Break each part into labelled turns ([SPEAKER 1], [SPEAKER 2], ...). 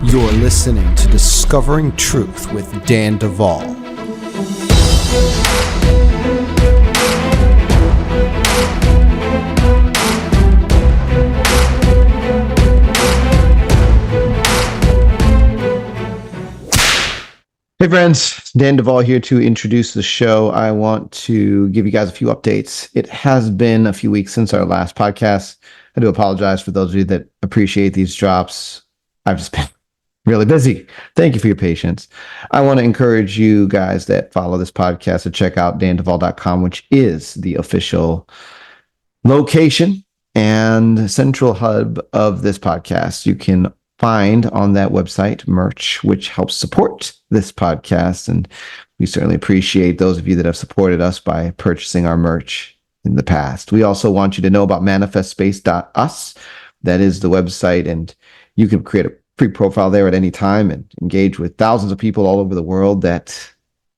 [SPEAKER 1] You're listening to Discovering Truth with Dan Duval. Hey friends, Dan Duval here to introduce the show. I want to give you guys a few updates. It has been a few weeks since our last podcast. I do apologize for those of you that appreciate these drops. I've just been really busy. Thank you for your patience. I want to encourage you guys that follow this podcast to check out danduval.com, which is the official location and central hub of this podcast. You can find on that website merch, which helps support this podcast. And we certainly appreciate those of you that have supported us by purchasing our merch in the past. We also want you to know about manifestspace.us. That is the website, and you can create a free profile there at any time and engage with thousands of people all over the world that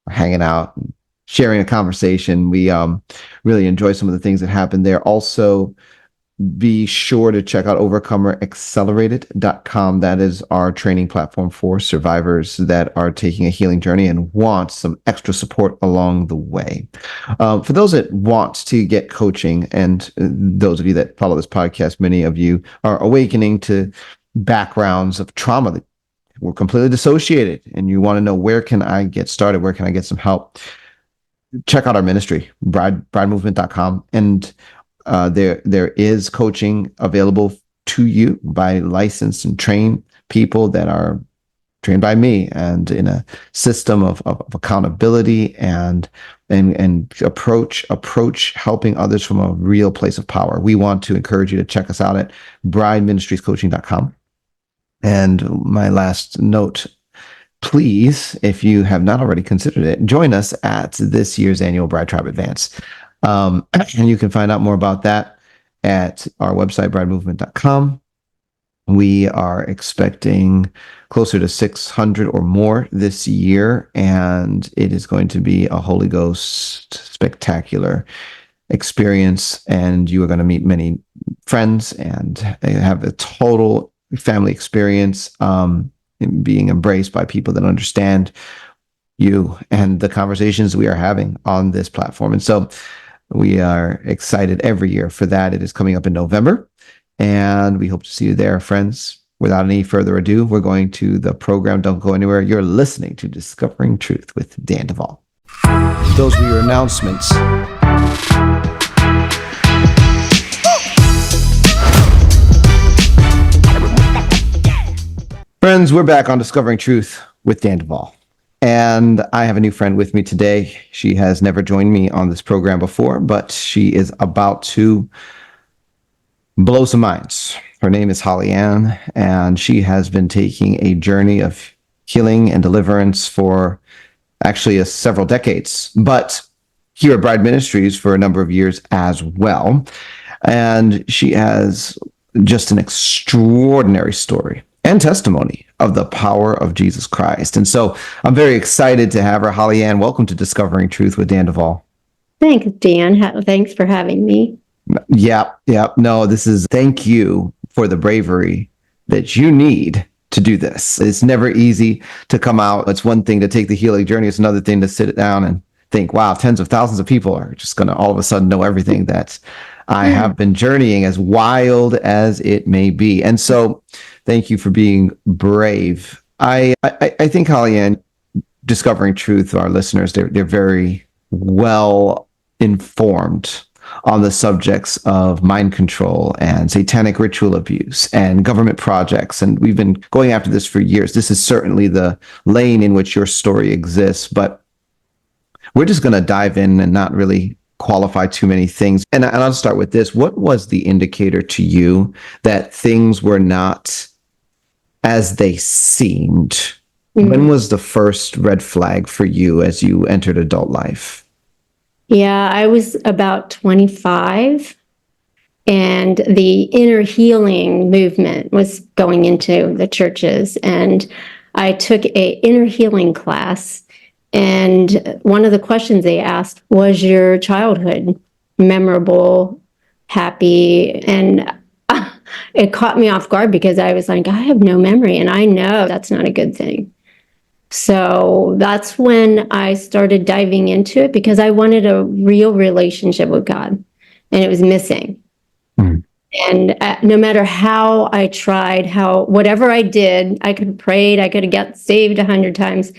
[SPEAKER 1] are hanging out and sharing a conversation. We really enjoy some of the things that happen there. Also, be sure to check out overcomeraccelerated.com. That is our training platform for survivors that are taking a healing journey and want some extra support along the way. For those that want to get coaching, and those of you that follow this podcast, many of you are awakening to backgrounds of trauma that were completely dissociated, and you want to know, where can I get started? Where can I get some help? Check out our ministry, bridemovement.com. And there is coaching available to you by licensed and trained people that are trained by me, and in a system of accountability and approach helping others from a real place of power. We want to encourage you to check us out at brideministriescoaching.com. And my last note, please, if you have not already considered it, join us at this year's annual Bride Tribe Advance. And you can find out more about that at our website, bridemovement.com. We are expecting closer to 600 or more this year, and it is going to be a Holy Ghost spectacular experience. And you are going to meet many friends and have a total family experience, being embraced by people that understand you and the conversations we are having on this platform. And so we are excited every year for that. It is coming up in November, and we hope to see you there, friends. Without any further ado, we're going to the program. Don't go anywhere. You're listening to Discovering Truth with Dan Duval. Those were your announcements. Friends, we're back on Discovering Truth with Dan Duval. And I have a new friend with me today. She has never joined me on this program before, but she is about to blow some minds. Her name is Hollyanne, and she has been taking a journey of healing and deliverance for actually several decades, but here at Bride Ministries for a number of years as well. And she has just an extraordinary story and testimony of the power of Jesus Christ. And so I'm very excited to have her. Hollyanne, welcome to Discovering Truth with Dan Duval.
[SPEAKER 2] Thanks, Dan. Thanks for having me.
[SPEAKER 1] Yeah. No, thank you for the bravery that you need to do this. It's never easy to come out. It's one thing to take the healing journey. It's another thing to sit down and think, wow, tens of thousands of people are just going to all of a sudden know everything that I have been journeying, as wild as it may be. And so thank you for being brave. I think, Hollyanne, Discovering Truth, our listeners, they're very well informed on the subjects of mind control and satanic ritual abuse and government projects. And we've been going after this for years. This is certainly the lane in which your story exists, but we're just going to dive in and not really qualify too many things. And I'll start with this. What was the indicator to you that things were not as they seemed? Mm-hmm. When was the first red flag for you as you entered adult life?
[SPEAKER 2] Yeah, I was about 25, and the inner healing movement was going into the churches, and I took a inner healing class. And one of the questions they asked, was your childhood memorable, happy? And it caught me off guard because I was like, I have no memory, and I know that's not a good thing. So that's when I started diving into it because I wanted a real relationship with God, and it was missing.
[SPEAKER 1] Mm.
[SPEAKER 2] And no matter how I tried, whatever I did, I could have prayed, I could have got saved 100 times.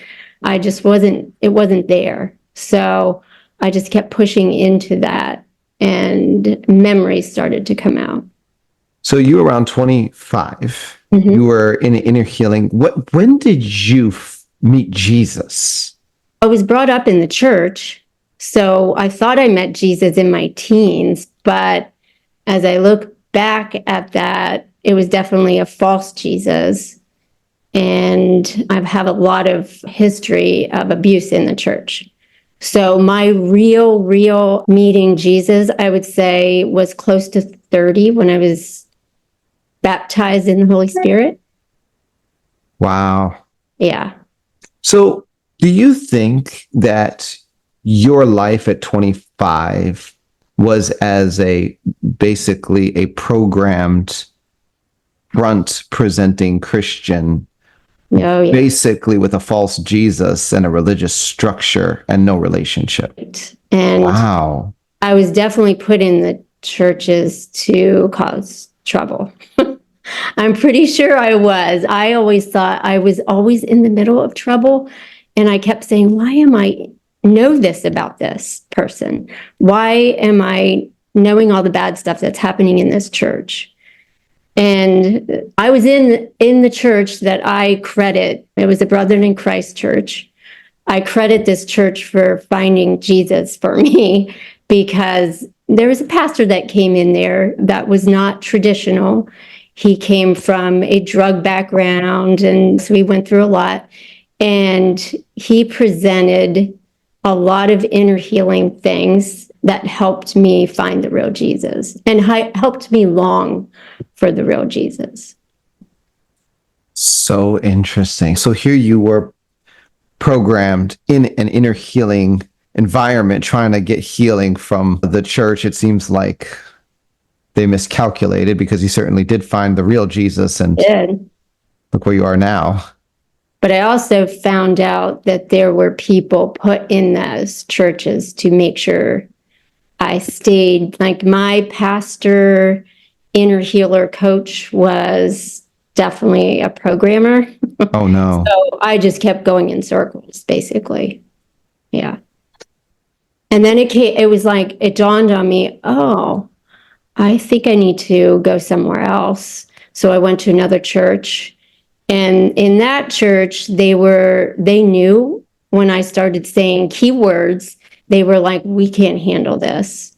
[SPEAKER 2] It wasn't there. So I just kept pushing into that, and memories started to come out.
[SPEAKER 1] So you were around 25.
[SPEAKER 2] Mhm.
[SPEAKER 1] You were in inner healing. When did you meet Jesus?
[SPEAKER 2] I was brought up in the church, so I thought I met Jesus in my teens, but as I look back at that, it was definitely a false Jesus. And I have a lot of history of abuse in the church. So my real meeting Jesus, I would say, was close to 30 when I was baptized in the Holy Spirit.
[SPEAKER 1] Wow.
[SPEAKER 2] Yeah.
[SPEAKER 1] So do you think that your life at 25 was as basically a programmed front presenting Christian,
[SPEAKER 2] Oh, yeah.
[SPEAKER 1] basically with a false Jesus and a religious structure and no relationship?
[SPEAKER 2] And
[SPEAKER 1] Wow.
[SPEAKER 2] I was definitely put in the churches to cause trouble. I'm pretty sure I was. I always thought I was always in the middle of trouble. And I kept saying, why am I know this about this person? Why am I knowing all the bad stuff that's happening in this church? And I was in the church that I credit. It was the Brethren in Christ church. I credit this church for finding Jesus for me because there was a pastor that came in there that was not traditional. He came from a drug background, and so we went through a lot. And he presented a lot of inner healing things that helped me find the real Jesus and helped me long for the real Jesus.
[SPEAKER 1] So interesting. So here you were programmed in an inner healing environment, trying to get healing from the church. It seems like they miscalculated because you certainly did find the real Jesus, and look where you are now.
[SPEAKER 2] But I also found out that there were people put in those churches to make sure I stayed. Like my pastor, inner healer coach was definitely a programmer.
[SPEAKER 1] Oh no.
[SPEAKER 2] So I just kept going in circles, basically. Yeah. And then it was like, it dawned on me, oh, I think I need to go somewhere else. So I went to another church. And in that church, they knew when I started saying keywords, they were like, we can't handle this.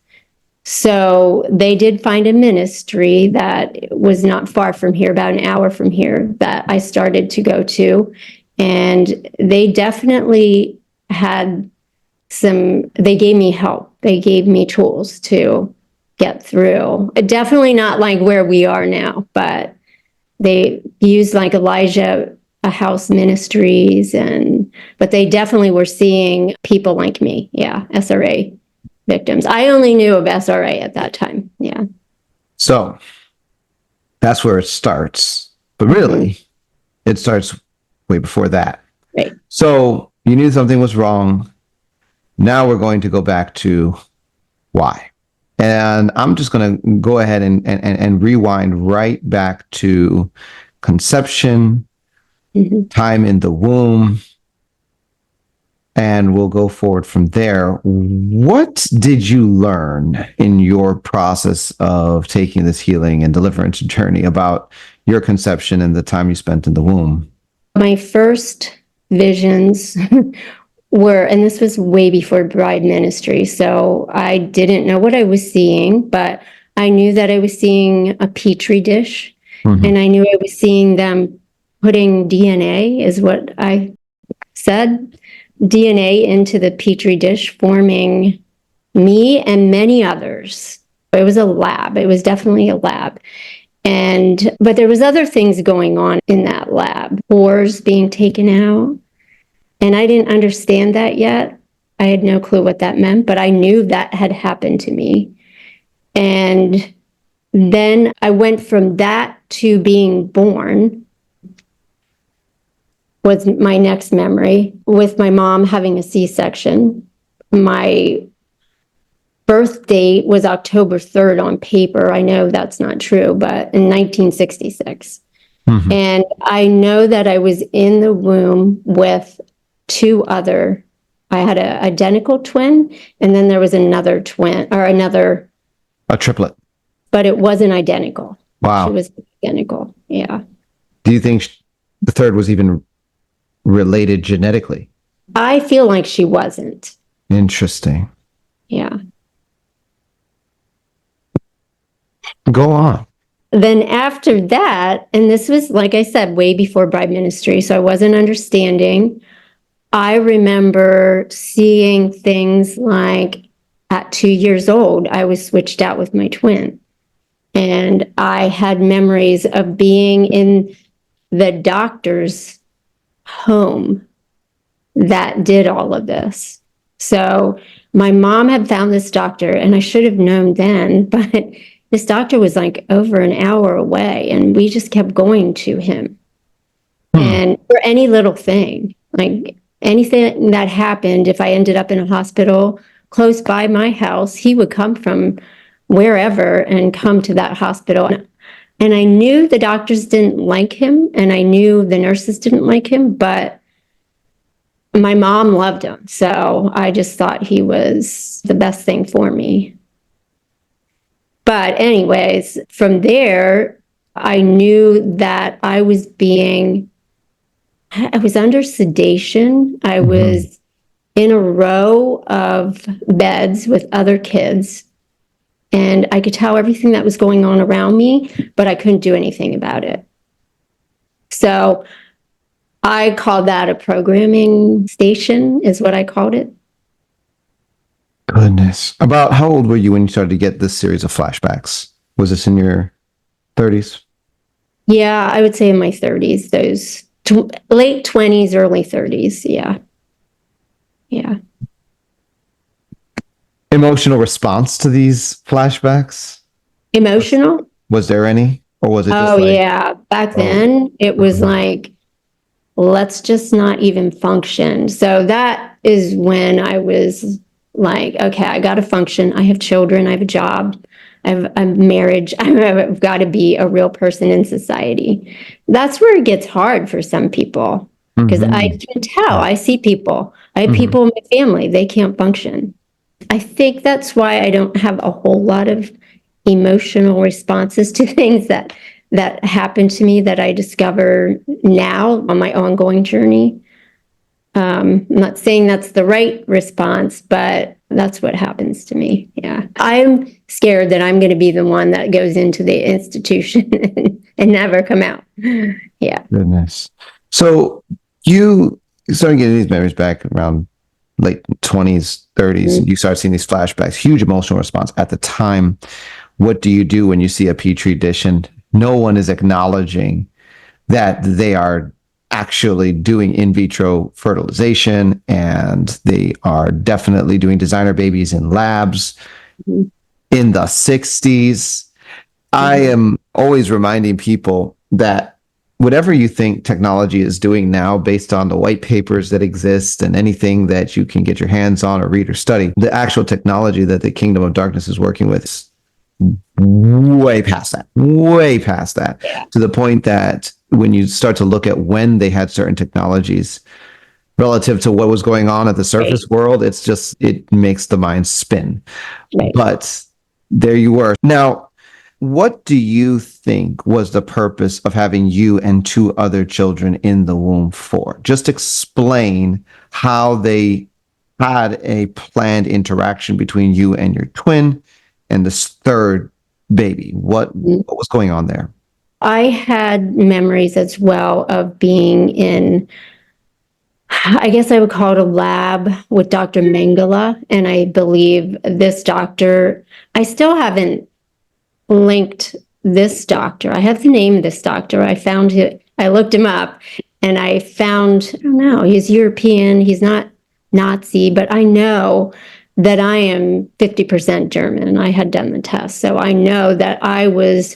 [SPEAKER 2] So they did find a ministry that was not far from here, about an hour from here, that I started to go to. And they definitely had they gave me help. They gave me tools to get through. Definitely not like where we are now, but they used like Elijah House Ministries, but they definitely were seeing people like me. Yeah, SRA victims. I only knew of SRA at that time. Yeah.
[SPEAKER 1] So that's where it starts. But really, it starts way before that.
[SPEAKER 2] Right.
[SPEAKER 1] So you knew something was wrong. Now we're going to go back to why. And I'm just going to go ahead and rewind right back to conception, time in the womb, and we'll go forward from there. What did you learn in your process of taking this healing and deliverance journey about your conception and the time you spent in the womb?
[SPEAKER 2] My first visions and this was way before Bride Ministry, so I didn't know what I was seeing, but I knew that I was seeing a petri dish, and I knew I was seeing them putting DNA, is what I said, DNA into the petri dish, forming me and many others. It was a lab. It was definitely a lab. But there was other things going on in that lab, pores being taken out. And I didn't understand that yet. I had no clue what that meant, but I knew that had happened to me. And Then I went from that to being born was my next memory, with my mom having a C-section. My birth date was October 3rd on paper. I know that's not true, but in 1966.
[SPEAKER 1] Mhm.
[SPEAKER 2] And I know that I was in the womb with two other, I had an identical twin, and then there was another twin, or another,
[SPEAKER 1] A triplet.
[SPEAKER 2] but it wasn't identical. She
[SPEAKER 1] Wow.
[SPEAKER 2] was identical. Yeah.
[SPEAKER 1] Do you think the third was even related genetically?
[SPEAKER 2] I feel like she wasn't.
[SPEAKER 1] Interesting.
[SPEAKER 2] Yeah.
[SPEAKER 1] Go on.
[SPEAKER 2] Then after that, and this was, like I said, way before Bride Ministry, so I wasn't understanding. I remember seeing things like at 2 years old, I was switched out with my twin. And I had memories of being in the doctor's home that did all of this. So my mom had found this doctor, and I should have known then, but this doctor was like over an hour away, and we just kept going to him. And for any little thing, like anything that happened, if I ended up in a hospital close by my house, he would come from wherever and come to that hospital. And I knew the doctors didn't like him, and I knew the nurses didn't like him, but my mom loved him. So I just thought he was the best thing for me. But anyways, from there, I knew that I was under sedation. I was in a row of beds with other kids, and I could tell everything that was going on around me, but I couldn't do anything about it. So I called that a programming station, is what I called it.
[SPEAKER 1] Goodness. About how old were you when you started to get this series of flashbacks? Was this in your 30s?
[SPEAKER 2] Yeah, I would say in my 30s, those late 20s, early 30s. Yeah. Yeah.
[SPEAKER 1] Emotional response to these flashbacks?
[SPEAKER 2] Emotional?
[SPEAKER 1] Was there any? Or was it just
[SPEAKER 2] Oh,
[SPEAKER 1] like,
[SPEAKER 2] yeah. Back then, it was like, let's just not even function. So that is when I was like, okay, I got to function. I have children. I have a job. I have a marriage. I've got to be a real person in society. That's where it gets hard for some people, because I can tell. I see people. I have people in my family. They can't function. I think that's why I don't have a whole lot of emotional responses to things that happened to me that I discover now on my ongoing journey. I'm not saying that's the right response, but that's what happens to me. Yeah. I'm scared that I'm going to be the one that goes into the institution and never come out. Yeah.
[SPEAKER 1] Goodness. So you started getting these memories back around late 20s, 30s, and you start seeing these flashbacks, huge emotional response at the time. What do you do when you see a Petri dish and no one is acknowledging that they are actually doing in vitro fertilization and they are definitely doing designer babies in labs in the 60s? I am always reminding people that whatever you think technology is doing now, based on the white papers that exist and anything that you can get your hands on or read or study, the actual technology that the kingdom of darkness is working with is way past that, to the point that when you start to look at when they had certain technologies relative to what was going on at the surface world, it's just, it makes the mind spin.
[SPEAKER 2] Right.
[SPEAKER 1] But there you were. Now, what do you think was the purpose of having you and two other children in the womb for? Just explain how they had a planned interaction between you and your twin and this third baby. What was going on there?
[SPEAKER 2] I had memories as well of being in, I guess I would call it a lab with Dr. Mengele. And I believe this doctor, I still haven't linked this doctor. I have the name of this doctor. I found it, I looked him up, and I found, I don't know, he's European, he's not Nazi, but I know that I am 50% German. I had done the test. So I know that I was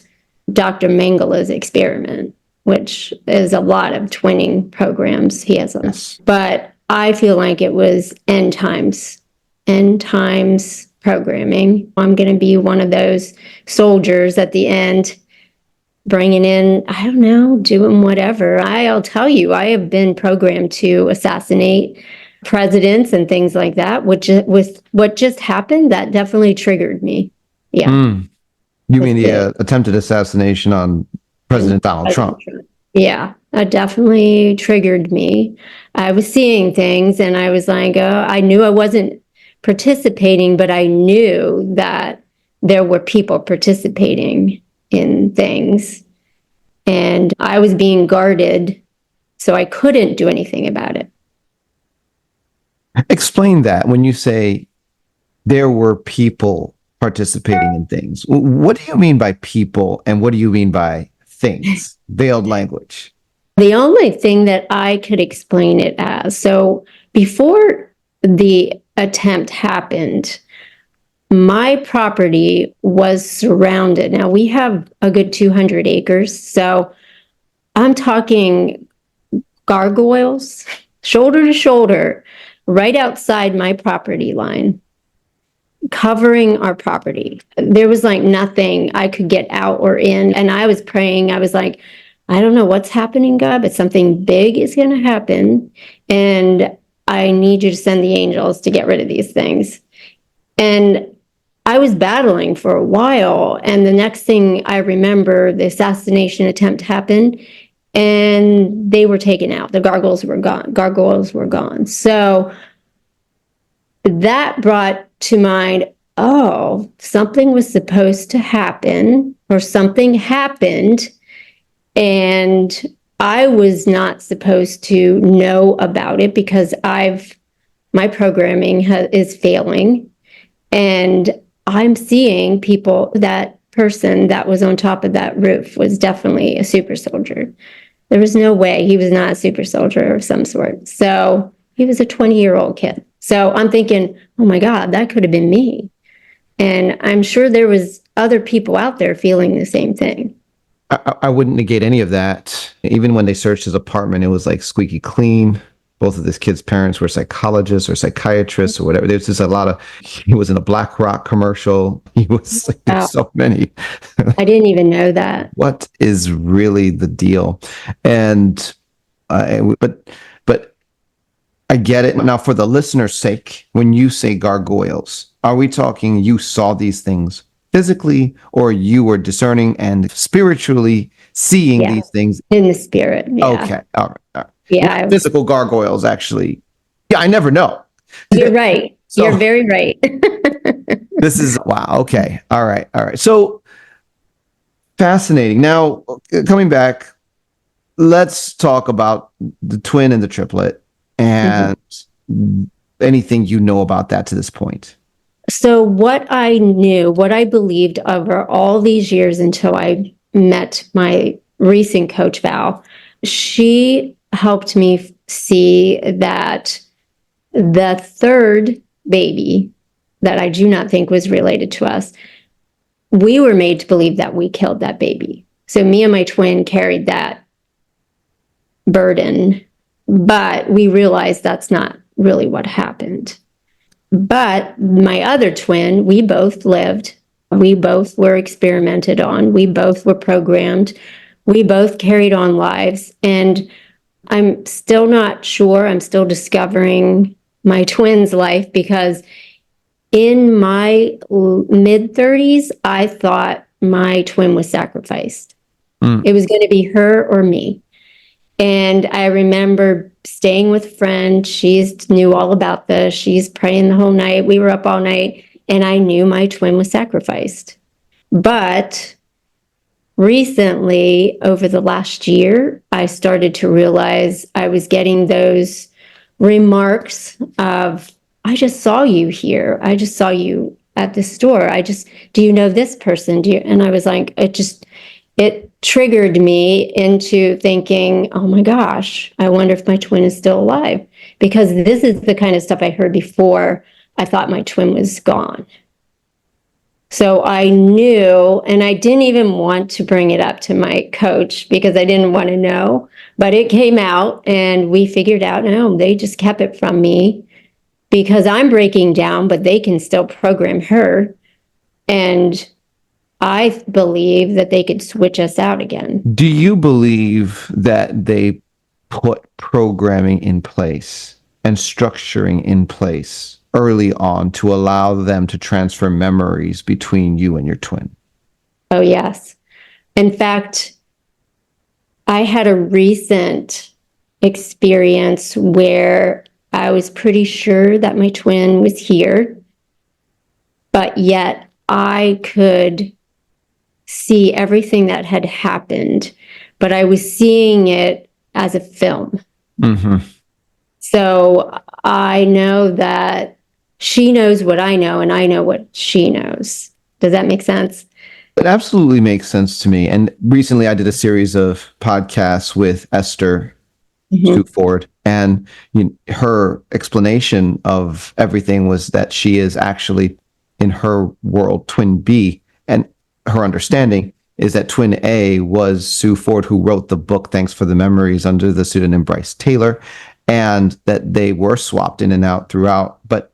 [SPEAKER 2] Dr. Mengele's experiment, which is a lot of twinning programs. He has them.
[SPEAKER 1] Yes.
[SPEAKER 2] But I feel like it was end times programming. I'm going to be one of those soldiers at the end, bringing in, I don't know, doing whatever. I'll tell you, I have been programmed to assassinate presidents and things like that, which with what just happened, that definitely triggered me. Yeah.
[SPEAKER 1] You mean the attempted assassination on President Donald Trump?
[SPEAKER 2] Yeah, that definitely triggered me. I was seeing things and I was like, oh, I knew I wasn't participating, but I knew that there were people participating in things. And I was being guarded, so I couldn't do anything about it.
[SPEAKER 1] Explain that when you say there were people participating in things. What do you mean by people and what do you mean by things? Veiled language.
[SPEAKER 2] The only thing that I could explain it as, so before the attempt happened, my property was surrounded. Now we have a good 200 acres. So I'm talking gargoyles, shoulder to shoulder, right outside my property line, covering our property. There was like nothing I could get out or in. And I was praying. I was like, I don't know what's happening, God, but something big is going to happen. And I need you to send the angels to get rid of these things. And I was battling for a while. And the next thing I remember, the assassination attempt happened and they were taken out. The gargoyles were gone. So that brought to mind, oh, something was supposed to happen or something happened. And I was not supposed to know about it because my programming is failing. And I'm seeing people, that person that was on top of that roof was definitely a super soldier. There was no way he was not a super soldier of some sort. So he was a 20-year-old kid. So I'm thinking, oh my God, that could have been me. And I'm sure there was other people out there feeling the same thing.
[SPEAKER 1] I wouldn't negate any of that. Even when they searched his apartment, it was like squeaky clean. Both of this kid's parents were psychologists or psychiatrists or whatever. There's just a lot of, he was in a BlackRock commercial. He was like, there's so many.
[SPEAKER 2] I didn't even know that.
[SPEAKER 1] What is really the deal? And, but I get it. Now, for the listener's sake, when you say gargoyles, are we talking you saw these things physically or you were discerning and spiritually seeing these things?
[SPEAKER 2] In the spirit. Yeah.
[SPEAKER 1] Okay. All right. All right.
[SPEAKER 2] Yeah.
[SPEAKER 1] Physical gargoyles, actually. Yeah, I never know.
[SPEAKER 2] You're right. So, you're very right.
[SPEAKER 1] This is, wow. Okay. All right. All right. So fascinating. Now, coming back, let's talk about the twin and the triplet and anything you know about that to this point.
[SPEAKER 2] So what I knew, what I believed over all these years until I met my recent coach, Val, she helped me see that the third baby that I do not think was related to us, we were made to believe that we killed that baby. So me and my twin carried that burden, but we realized that's not really what happened. But my other twin, we both lived. We both were experimented on. We both were programmed. We both carried on lives. And I'm still not sure. I'm still discovering my twin's life because in my mid-30s, I thought my twin was sacrificed. It was going to be her or me. And I remember staying with a friend. She knew all about this. She's praying the whole night. We were up all night. And I knew my twin was sacrificed. But recently, over the last year, I started to realize I was getting those remarks of, I just saw you here. I just saw you at the store. Do you know this person? And I was like, it triggered me into thinking, oh my gosh, I wonder if my twin is still alive. Because this is the kind of stuff I heard before I thought my twin was gone. So I knew, and I didn't even want to bring it up to my coach because I didn't want to know, but it came out and we figured out, no, they just kept it from me because I'm breaking down, but they can still program her. And I believe that they could switch us out again.
[SPEAKER 1] Do you believe that they put programming in place and structuring in place early on to allow them to transfer memories between you and your twin?
[SPEAKER 2] Oh, yes. In fact, I had a recent experience where I was pretty sure that my twin was here, but yet I could see everything that had happened, but I was seeing it as a film.
[SPEAKER 1] Mm-hmm.
[SPEAKER 2] So I know that she knows what I know, and I know what she knows. Does that make sense?
[SPEAKER 1] It absolutely makes sense to me. And recently I did a series of podcasts with Esther
[SPEAKER 2] Mhm.
[SPEAKER 1] Ford, and her explanation of everything was that she is actually, in her world, twin B, and her understanding is that twin A was Sue Ford, who wrote the book Thanks for the Memories under the pseudonym Bryce Taylor, and that they were swapped in and out throughout. But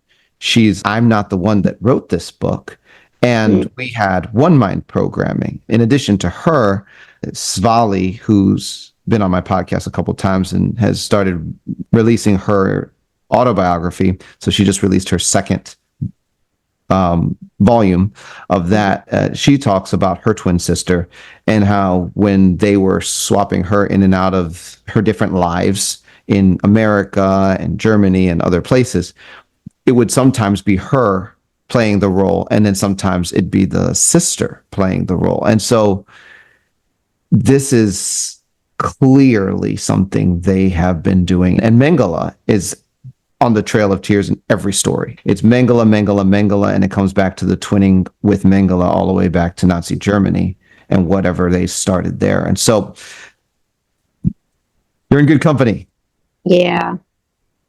[SPEAKER 1] I'm not the one that wrote this book. And we had one mind programming. In addition to her, Svali, who's been on my podcast a couple of times and has started releasing her autobiography. So she just released her second volume of that. She talks about her twin sister and how when they were swapping her in and out of her different lives in America and Germany and other places, it would sometimes be her playing the role, and then sometimes it'd be the sister playing the role. And so this is clearly something they have been doing. And Mengele is on the Trail of Tears in every story. It's Mengele, Mengele, Mengele, and it comes back to the twinning with Mengele all the way back to Nazi Germany and whatever they started there. And so you're in good company.
[SPEAKER 2] Yeah.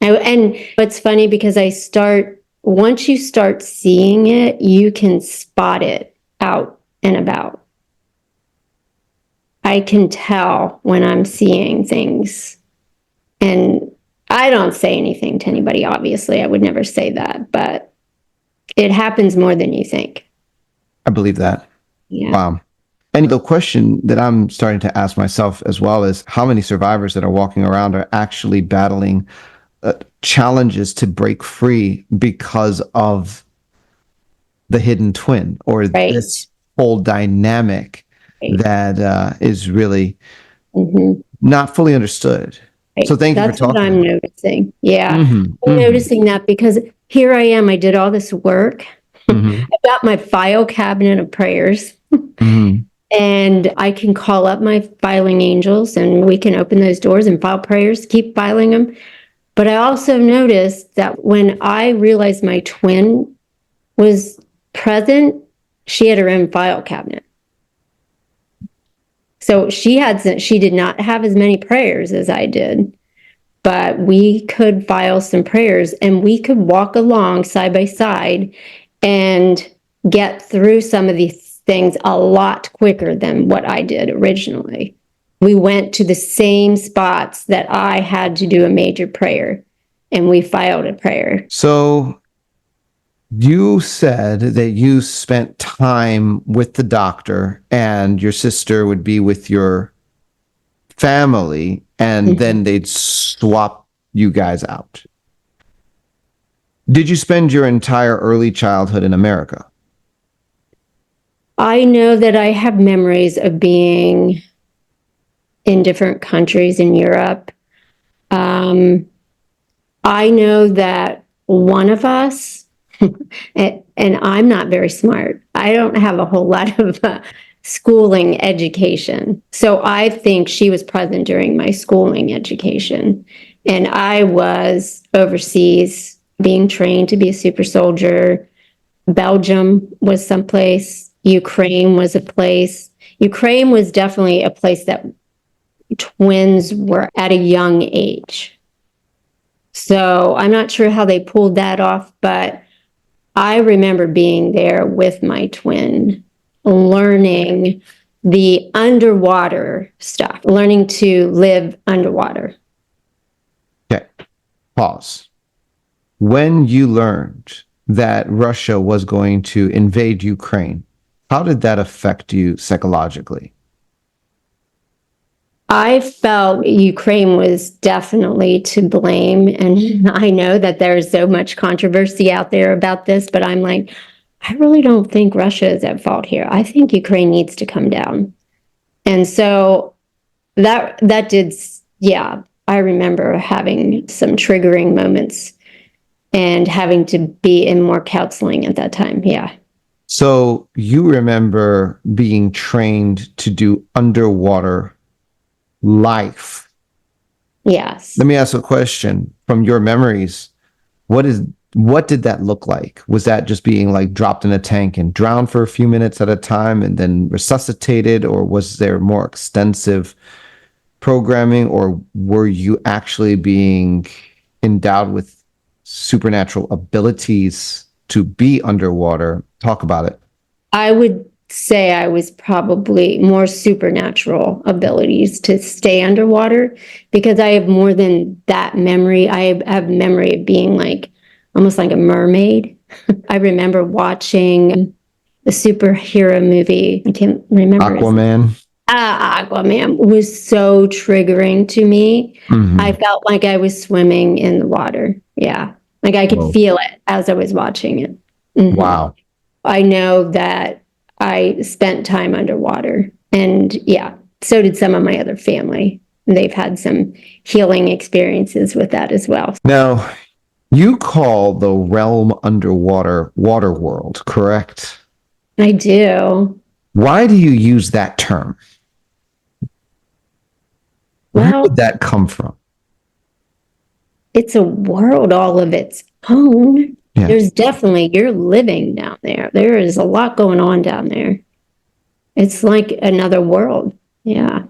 [SPEAKER 2] And it's funny because once you start seeing it, you can spot it out and about. I can tell when I'm seeing things. And I don't say anything to anybody, obviously. I would never say that, but it happens more than you think.
[SPEAKER 1] I believe that.
[SPEAKER 2] Yeah.
[SPEAKER 1] Wow. And the question that I'm starting to ask myself as well is how many survivors that are walking around are actually battling challenges to break free because of the hidden twin or
[SPEAKER 2] Right.
[SPEAKER 1] this whole dynamic
[SPEAKER 2] Right.
[SPEAKER 1] that is really
[SPEAKER 2] Mhm.
[SPEAKER 1] not fully understood.
[SPEAKER 2] Right.
[SPEAKER 1] So thank you for
[SPEAKER 2] That's what
[SPEAKER 1] talking.
[SPEAKER 2] I'm noticing. Yeah.
[SPEAKER 1] Mhm,
[SPEAKER 2] I'm
[SPEAKER 1] mhm,
[SPEAKER 2] noticing that because here I am. I did all this work.
[SPEAKER 1] mhm,
[SPEAKER 2] I've got my file cabinet of prayers.
[SPEAKER 1] mhm.
[SPEAKER 2] And I can call up my filing angels and we can open those doors and file prayers, keep filing them. But I also noticed that when I realized my twin was present, she had her own file cabinet. So she did not have as many prayers as I did, but we could file some prayers and we could walk along side by side and get through some of these things a lot quicker than what I did originally. We went to the same spots that I had to do a major prayer and we filed a prayer.
[SPEAKER 1] So you said that you spent time with the doctor and your sister would be with your family and then they'd swap you guys out. Did you spend your entire early childhood in America?
[SPEAKER 2] I know that I have memories of being in different countries in Europe. I know that one of us, and I'm not very smart, I don't have a whole lot of schooling education. So I think she was present during my schooling education. And I was overseas being trained to be a super soldier. Belgium was someplace. Ukraine was a place. Ukraine was definitely a place that twins were at a young age. So I'm not sure how they pulled that off, but I remember being there with my twin, learning the underwater stuff, learning to live underwater.
[SPEAKER 1] Okay, pause. When you learned that Russia was going to invade Ukraine, how did that affect you psychologically?
[SPEAKER 2] I felt Ukraine was definitely to blame. And I know that there's so much controversy out there about this, but I'm like, I really don't think Russia is at fault here. I think Ukraine needs to come down. And so that did, yeah, I remember having some triggering moments and having to be in more counseling at that time. Yeah.
[SPEAKER 1] So you remember being trained to do underwater life.
[SPEAKER 2] Yes.
[SPEAKER 1] Let me ask a question from your memories. What did that look like? Was that just being like dropped in a tank and drowned for a few minutes at a time and then resuscitated, or was there more extensive programming, or were you actually being endowed with supernatural abilities to be underwater? Talk about it.
[SPEAKER 2] I would say I was probably more supernatural abilities to stay underwater because I have more than that memory. I have memory of being like almost like a mermaid. I remember watching the superhero movie. I can't remember his name.
[SPEAKER 1] Aquaman.
[SPEAKER 2] Aquaman was so triggering to me. I
[SPEAKER 1] Mm-hmm.
[SPEAKER 2] felt like I was swimming in the water. Yeah. Like I could
[SPEAKER 1] Whoa.
[SPEAKER 2] feel it as I was watching it. Mhm.
[SPEAKER 1] Wow.
[SPEAKER 2] I know that I spent time underwater. And yeah, so did some of my other family. They've had some healing experiences with that as well.
[SPEAKER 1] Now, you call the realm underwater Waterworld, correct?
[SPEAKER 2] I do.
[SPEAKER 1] Why do you use that term? Where did
[SPEAKER 2] Well,
[SPEAKER 1] that come from?
[SPEAKER 2] it's a world all of its own.
[SPEAKER 1] Yeah.
[SPEAKER 2] There's definitely, you're living down there. There is a lot going on down there. It's like another world. Yeah.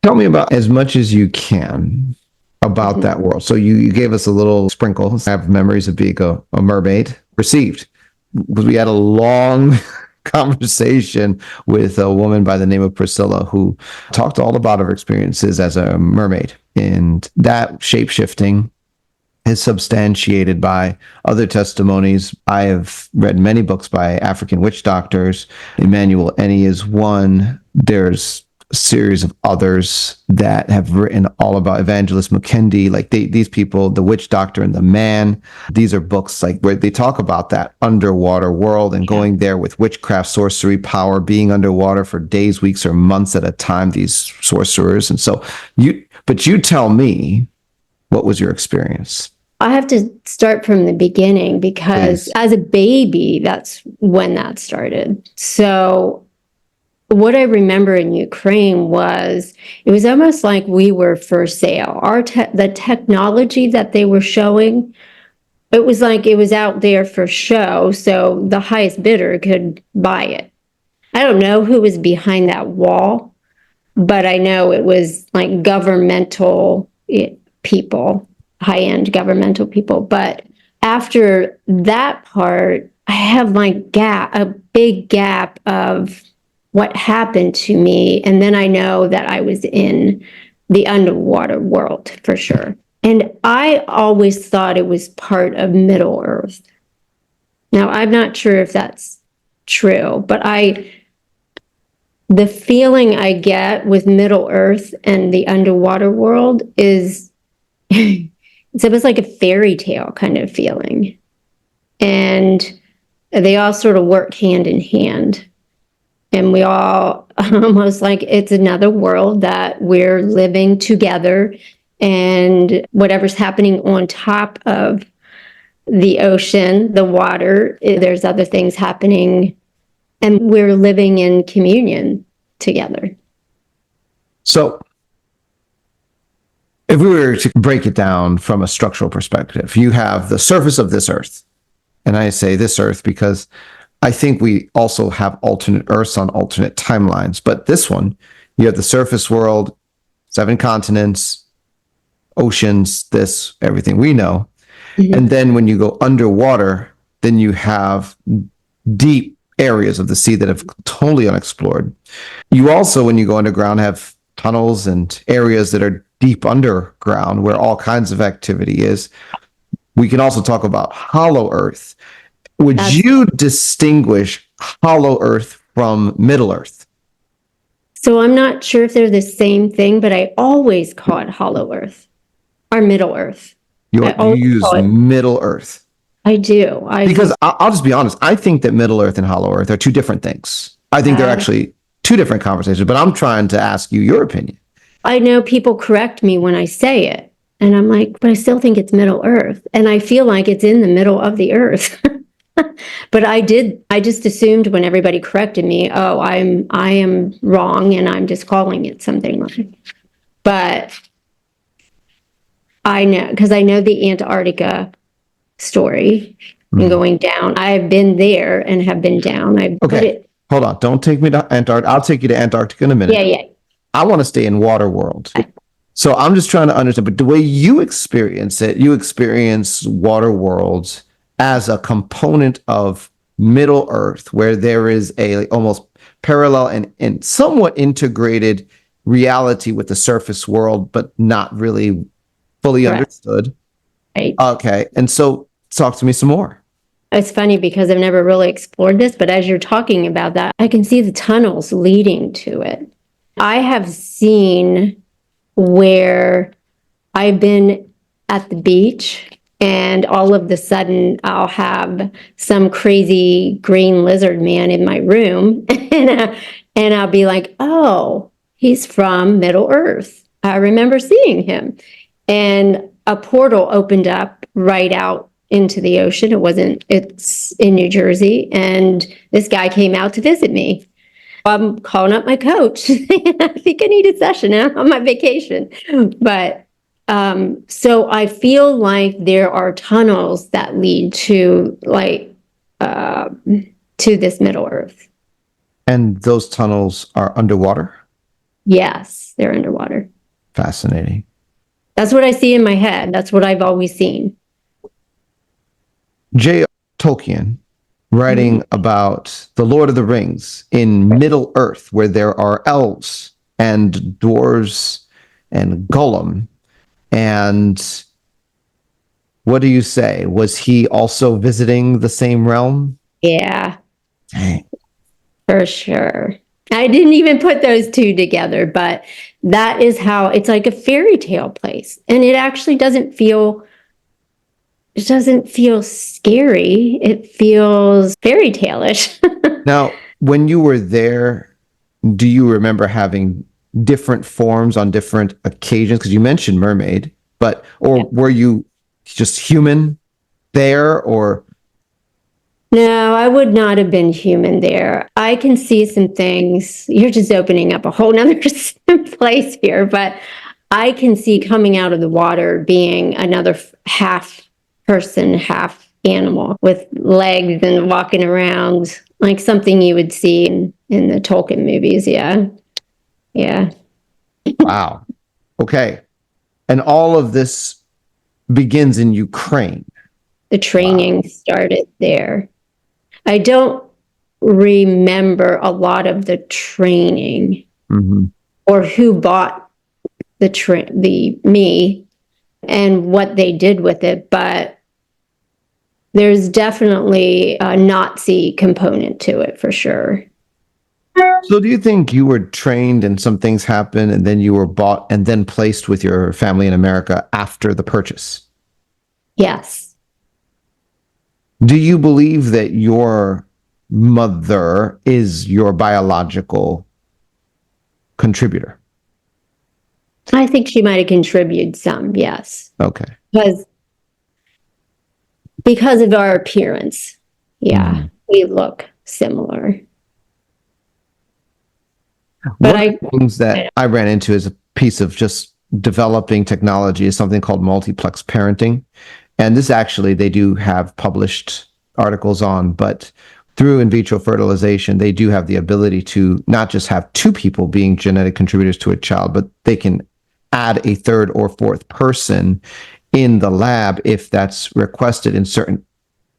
[SPEAKER 1] Tell me about as much as you can about
[SPEAKER 2] Mhm.
[SPEAKER 1] that world. So you gave us a little sprinkle. I have memories of being a mermaid. Received. We had a long conversation with a woman by the name of Priscilla who talked all about her experiences as a mermaid. And that shape shifting is substantiated by other testimonies. I have read many books by African witch doctors. Emmanuel Eni is one. There's a series of others that have written all about Evangelist Mukendi, like these people, the witch doctor and the man. These are books like where they talk about that underwater world and
[SPEAKER 2] Yeah.
[SPEAKER 1] going there with witchcraft, sorcery, power, being underwater for days, weeks, or months at a time, these sorcerers. And so but you tell me, what was your experience?
[SPEAKER 2] I have to start from the beginning because
[SPEAKER 1] Please.
[SPEAKER 2] as a baby, that's when that started. So, what I remember in Ukraine was it was almost like we were for sale. The technology that they were showing, it was like it was out there for show, so the highest bidder could buy it. I don't know who was behind that wall, but I know it was like governmental people, high-end governmental people. But after that part, I have like a big gap of what happened to me. And then I know that I was in the underwater world for sure. And I always thought it was part of Middle Earth. Now, I'm not sure if that's true, but the feeling I get with Middle Earth and the underwater world is it's almost like a fairy tale kind of feeling. And they all sort of work hand in hand. And we all almost like it's another world that we're living together. And whatever's happening on top of the ocean, the water, there's other things happening. And we're living in communion together.
[SPEAKER 1] So, if we were to break it down from a structural perspective, you have the surface of this earth. And I say this earth because I think we also have alternate earths on alternate timelines. But this one, you have the surface world, 7 continents, oceans, this, everything we know.
[SPEAKER 2] Mhm.
[SPEAKER 1] And then when you go underwater, then you have deep areas of the sea that have totally unexplored. You also, when you go underground, have tunnels and areas that are deep underground where all kinds of activity is. We can also talk about hollow earth. Would you distinguish hollow earth from middle earth?
[SPEAKER 2] So I'm not sure if they're the same thing, but I always call it hollow earth or middle earth.
[SPEAKER 1] You use middle earth.
[SPEAKER 2] I do.
[SPEAKER 1] Because I'll just be honest, I think that middle earth and hollow earth are two different things. I think they're actually two different conversations, but I'm trying to ask you your opinion.
[SPEAKER 2] I know people correct me when I say it, and I'm like, but I still think it's middle earth. And I feel like it's in the middle of the earth. But I just assumed when everybody corrected me, oh, I am wrong and I'm just calling it something wrong. But I know, because I know the Antarctica story and going down. I've been there and have been down.
[SPEAKER 1] Hold on. Don't take me to Antarctica. I'll take you to Antarctica in a minute.
[SPEAKER 2] Yeah.
[SPEAKER 1] I want to stay in Waterworld. So I'm just trying to understand, but the way you experience it, you experience Waterworld as a component of Middle Earth, where there is a almost parallel and somewhat integrated reality with the surface world, but not really fully understood.
[SPEAKER 2] Right.
[SPEAKER 1] Okay. And so talk to me some more.
[SPEAKER 2] It's funny because I've never really explored this, but as you're talking about that, I can see the tunnels leading to it. I have seen where I've been at the beach and all of a sudden I'll have some crazy green lizard man in my room and I'll be like, oh, he's from Middle Earth. I remember seeing him. And a portal opened up right out into the ocean. It's in New Jersey. And this guy came out to visit me. I'm calling up my coach. I think I need a session now on my vacation. But so I feel like there are tunnels that lead to to this Middle Earth.
[SPEAKER 1] And those tunnels are underwater?
[SPEAKER 2] Yes, they're underwater.
[SPEAKER 1] Fascinating.
[SPEAKER 2] That's what I see in my head. That's what I've always seen.
[SPEAKER 1] J. Tolkien, writing about the Lord of the Rings in Middle Earth, where there are elves and dwarves and Gollum. And what do you say? Was he also visiting the same realm?
[SPEAKER 2] Yeah.
[SPEAKER 1] Dang.
[SPEAKER 2] For sure. I didn't even put those two together, but that is how it's like a fairy tale place. And it actually doesn't feel scary. It feels fairy tale-ish.
[SPEAKER 1] Now, when you were there, do you remember having different forms on different occasions? Because you mentioned mermaid, or were you just human there, or?
[SPEAKER 2] No, I would not have been human there. I can see some things. You're just opening up a whole nother place here, but I can see coming out of the water being another half person, half animal with legs and walking around like something you would see in the Tolkien movies. Yeah.
[SPEAKER 1] Wow. Okay. And all of this begins in Ukraine.
[SPEAKER 2] The training started there. I don't remember a lot of the training or who bought me and what they did with it, but there's definitely a Nazi component to it for sure.
[SPEAKER 1] So do you think you were trained and some things happened and then you were bought and then placed with your family in America after the purchase?
[SPEAKER 2] Yes.
[SPEAKER 1] Do you believe that your mother is your biological contributor?
[SPEAKER 2] I think she might have contributed some, yes.
[SPEAKER 1] Okay.
[SPEAKER 2] Because of our appearance. Yeah, we look similar.
[SPEAKER 1] One of the things that I ran into as a piece of just developing technology is something called multiplex parenting. And this actually, they do have published articles on, but through in vitro fertilization, they do have the ability to not just have two people being genetic contributors to a child, but they can add a third or fourth person in the lab if that's requested in certain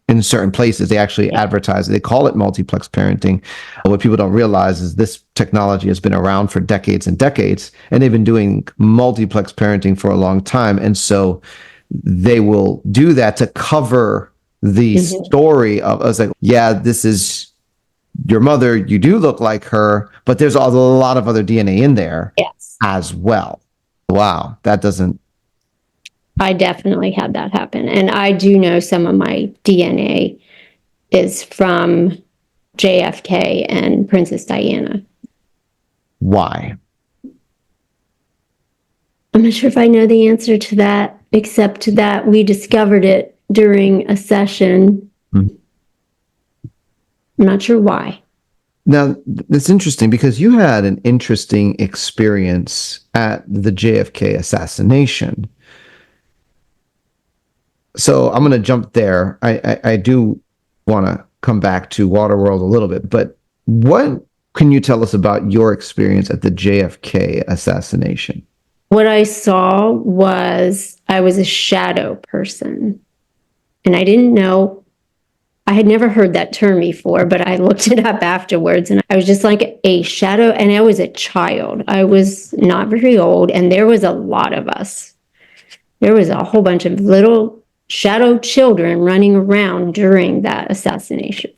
[SPEAKER 1] in certain places. They actually advertise it. They call it multiplex parenting. What people don't realize is this technology has been around for decades and decades, and they've been doing multiplex parenting for a long time. And so they will do that to cover the story of, I was like, yeah, this is your mother. You do look like her, but there's a lot of other DNA in there as well. Wow. That doesn't.
[SPEAKER 2] I definitely had that happen. And I do know some of my DNA is from JFK and Princess Diana.
[SPEAKER 1] Why?
[SPEAKER 2] I'm not sure if I know the answer to that, except that we discovered it during a session. Mm-hmm. I'm not sure why.
[SPEAKER 1] Now, it's interesting because you had an interesting experience at the JFK assassination. So I'm going to jump there. I do want to come back to Waterworld a little bit, but what can you tell us about your experience at the JFK assassination?
[SPEAKER 2] What I saw was I was a shadow person, and I didn't know. I had never heard that term before, but I looked it up afterwards, and I was just like a shadow, and I was a child. I was not very old, and there was a lot of us. There was a whole bunch of little shadow children running around during that assassination.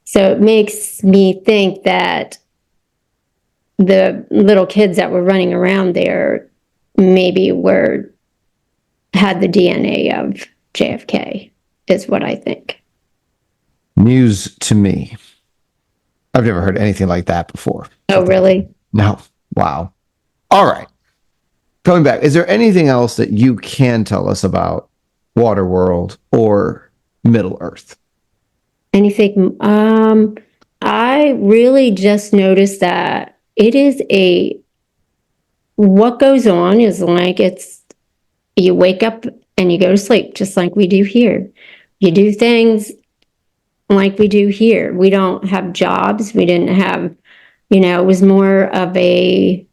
[SPEAKER 2] So it makes me think that the little kids that were running around there maybe had the DNA of JFK, is what I think.
[SPEAKER 1] News to me. I've never heard anything like that before.
[SPEAKER 2] Oh, really?
[SPEAKER 1] No. Wow. All right. Coming back, is there anything else that you can tell us about Waterworld or Middle Earth?
[SPEAKER 2] Anything? I really just noticed that it is what goes on is like you wake up and you go to sleep just like we do here. You do things like we do here. We don't have jobs. We didn't have, it was more of it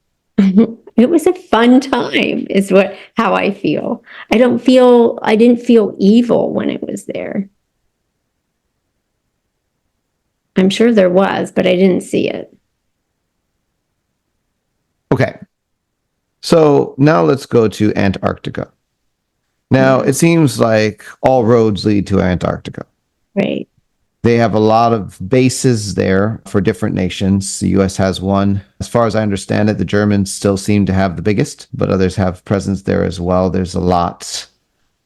[SPEAKER 2] was a fun time is how I feel. I didn't feel evil when it was there. I'm sure there was, but I didn't see it.
[SPEAKER 1] Okay. So now let's go to Antarctica. Now, it seems like all roads lead to Antarctica.
[SPEAKER 2] Right.
[SPEAKER 1] They have a lot of bases there for different nations. The U.S. has one. As far as I understand it, the Germans still seem to have the biggest, but others have presence there as well. There's a lot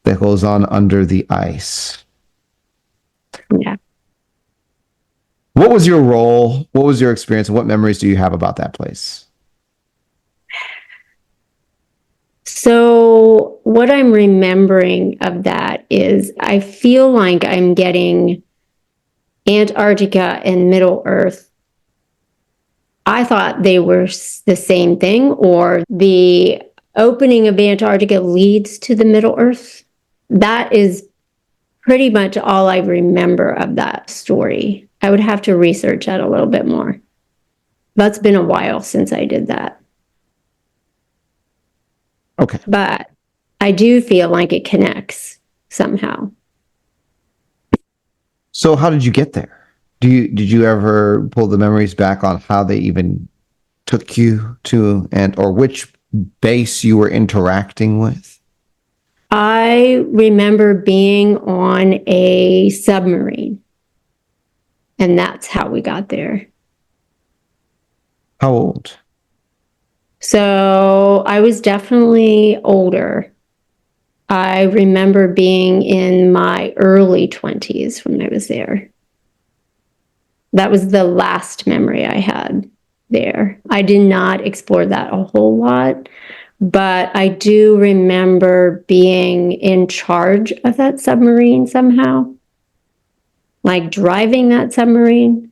[SPEAKER 1] that goes on under the ice.
[SPEAKER 2] Yeah.
[SPEAKER 1] What was your role? What was your experience? And what memories do you have about that place?
[SPEAKER 2] So what I'm remembering of that is I feel like I'm getting Antarctica and Middle Earth. I thought they were the same thing, or the opening of Antarctica leads to the Middle Earth. That is pretty much all I remember of that story. I would have to research that a little bit more. That's been a while since I did that.
[SPEAKER 1] Okay.
[SPEAKER 2] But I do feel like it connects somehow.
[SPEAKER 1] So how did you get there? Did you ever pull the memories back on how they even took you to or which base you were interacting with?
[SPEAKER 2] I remember being on a submarine, and that's how we got there.
[SPEAKER 1] How old?
[SPEAKER 2] So I was definitely older. I remember being in my early 20s when I was there. That was the last memory I had there. I did not explore that a whole lot, but I do remember being in charge of that submarine somehow, like driving that submarine.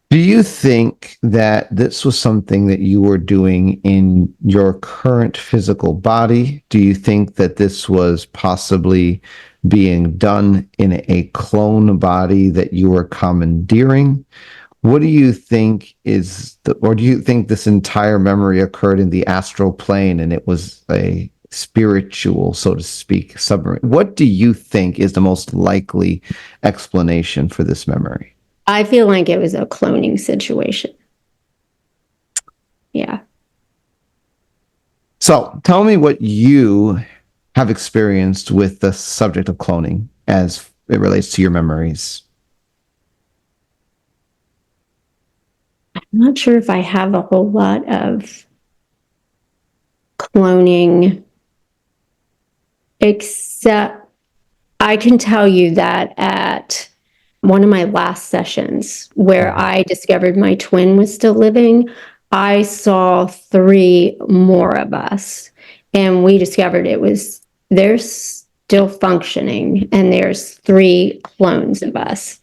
[SPEAKER 1] Do you think that this was something that you were doing in your current physical body? Do you think that this was possibly being done in a clone body that you were commandeering? What do you think or do you think this entire memory occurred in the astral plane and it was a spiritual, so to speak, submarine. What do you think is the most likely explanation for this memory?
[SPEAKER 2] I feel like it was a cloning situation. Yeah.
[SPEAKER 1] So tell me what you have experienced with the subject of cloning as it relates to your memories.
[SPEAKER 2] I'm not sure if I have a whole lot of cloning, except I can tell you that at one of my last sessions where I discovered my twin was still living, I saw three more of us. And we discovered they're still functioning, and there's three clones of us.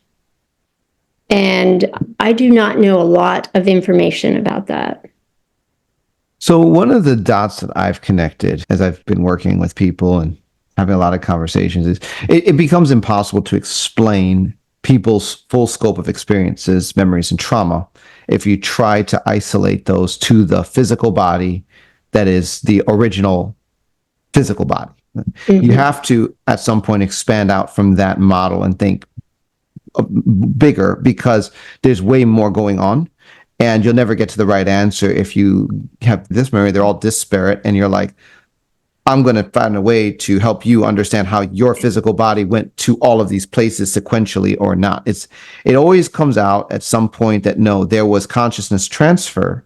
[SPEAKER 2] And I do not know a lot of information about that.
[SPEAKER 1] So one of the dots that I've connected as I've been working with people and having a lot of conversations is it becomes impossible to explain people's full scope of experiences, memories, and trauma if you try to isolate those to the physical body that is the original physical body. You have to, at some point, expand out from that model and think bigger, because there's way more going on. And you'll never get to the right answer if you have this memory. They're all disparate. And you're like, I'm going to find a way to help you understand how your physical body went to all of these places sequentially or not. It always comes out at some point that no, there was consciousness transfer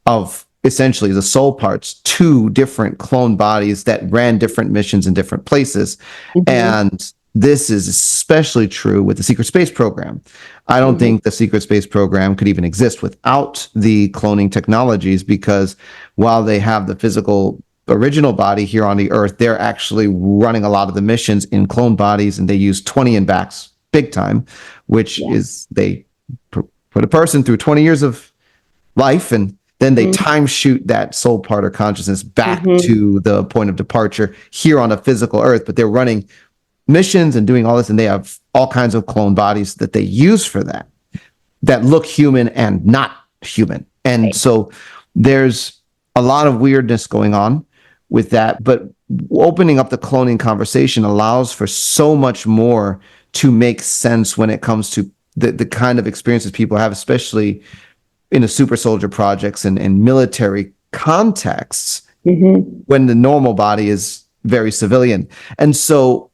[SPEAKER 1] of essentially the soul parts to different clone bodies that ran different missions in different places. And this is especially true with the secret space program. I don't think the secret space program could even exist without the cloning technologies, because while they have the physical original body here on the earth, they're actually running a lot of the missions in clone bodies, and they use 20 and backs big time, which is they put a person through 20 years of life, and then they time shoot that soul part or consciousness back to the point of departure here on a physical earth. But they're running missions and doing all this, and they have all kinds of clone bodies that they use for that look human and not human. And so there's a lot of weirdness going on with that. But opening up the cloning conversation allows for so much more to make sense when it comes to the kind of experiences people have, especially in the super soldier projects and military contexts, when the normal body is very civilian. And so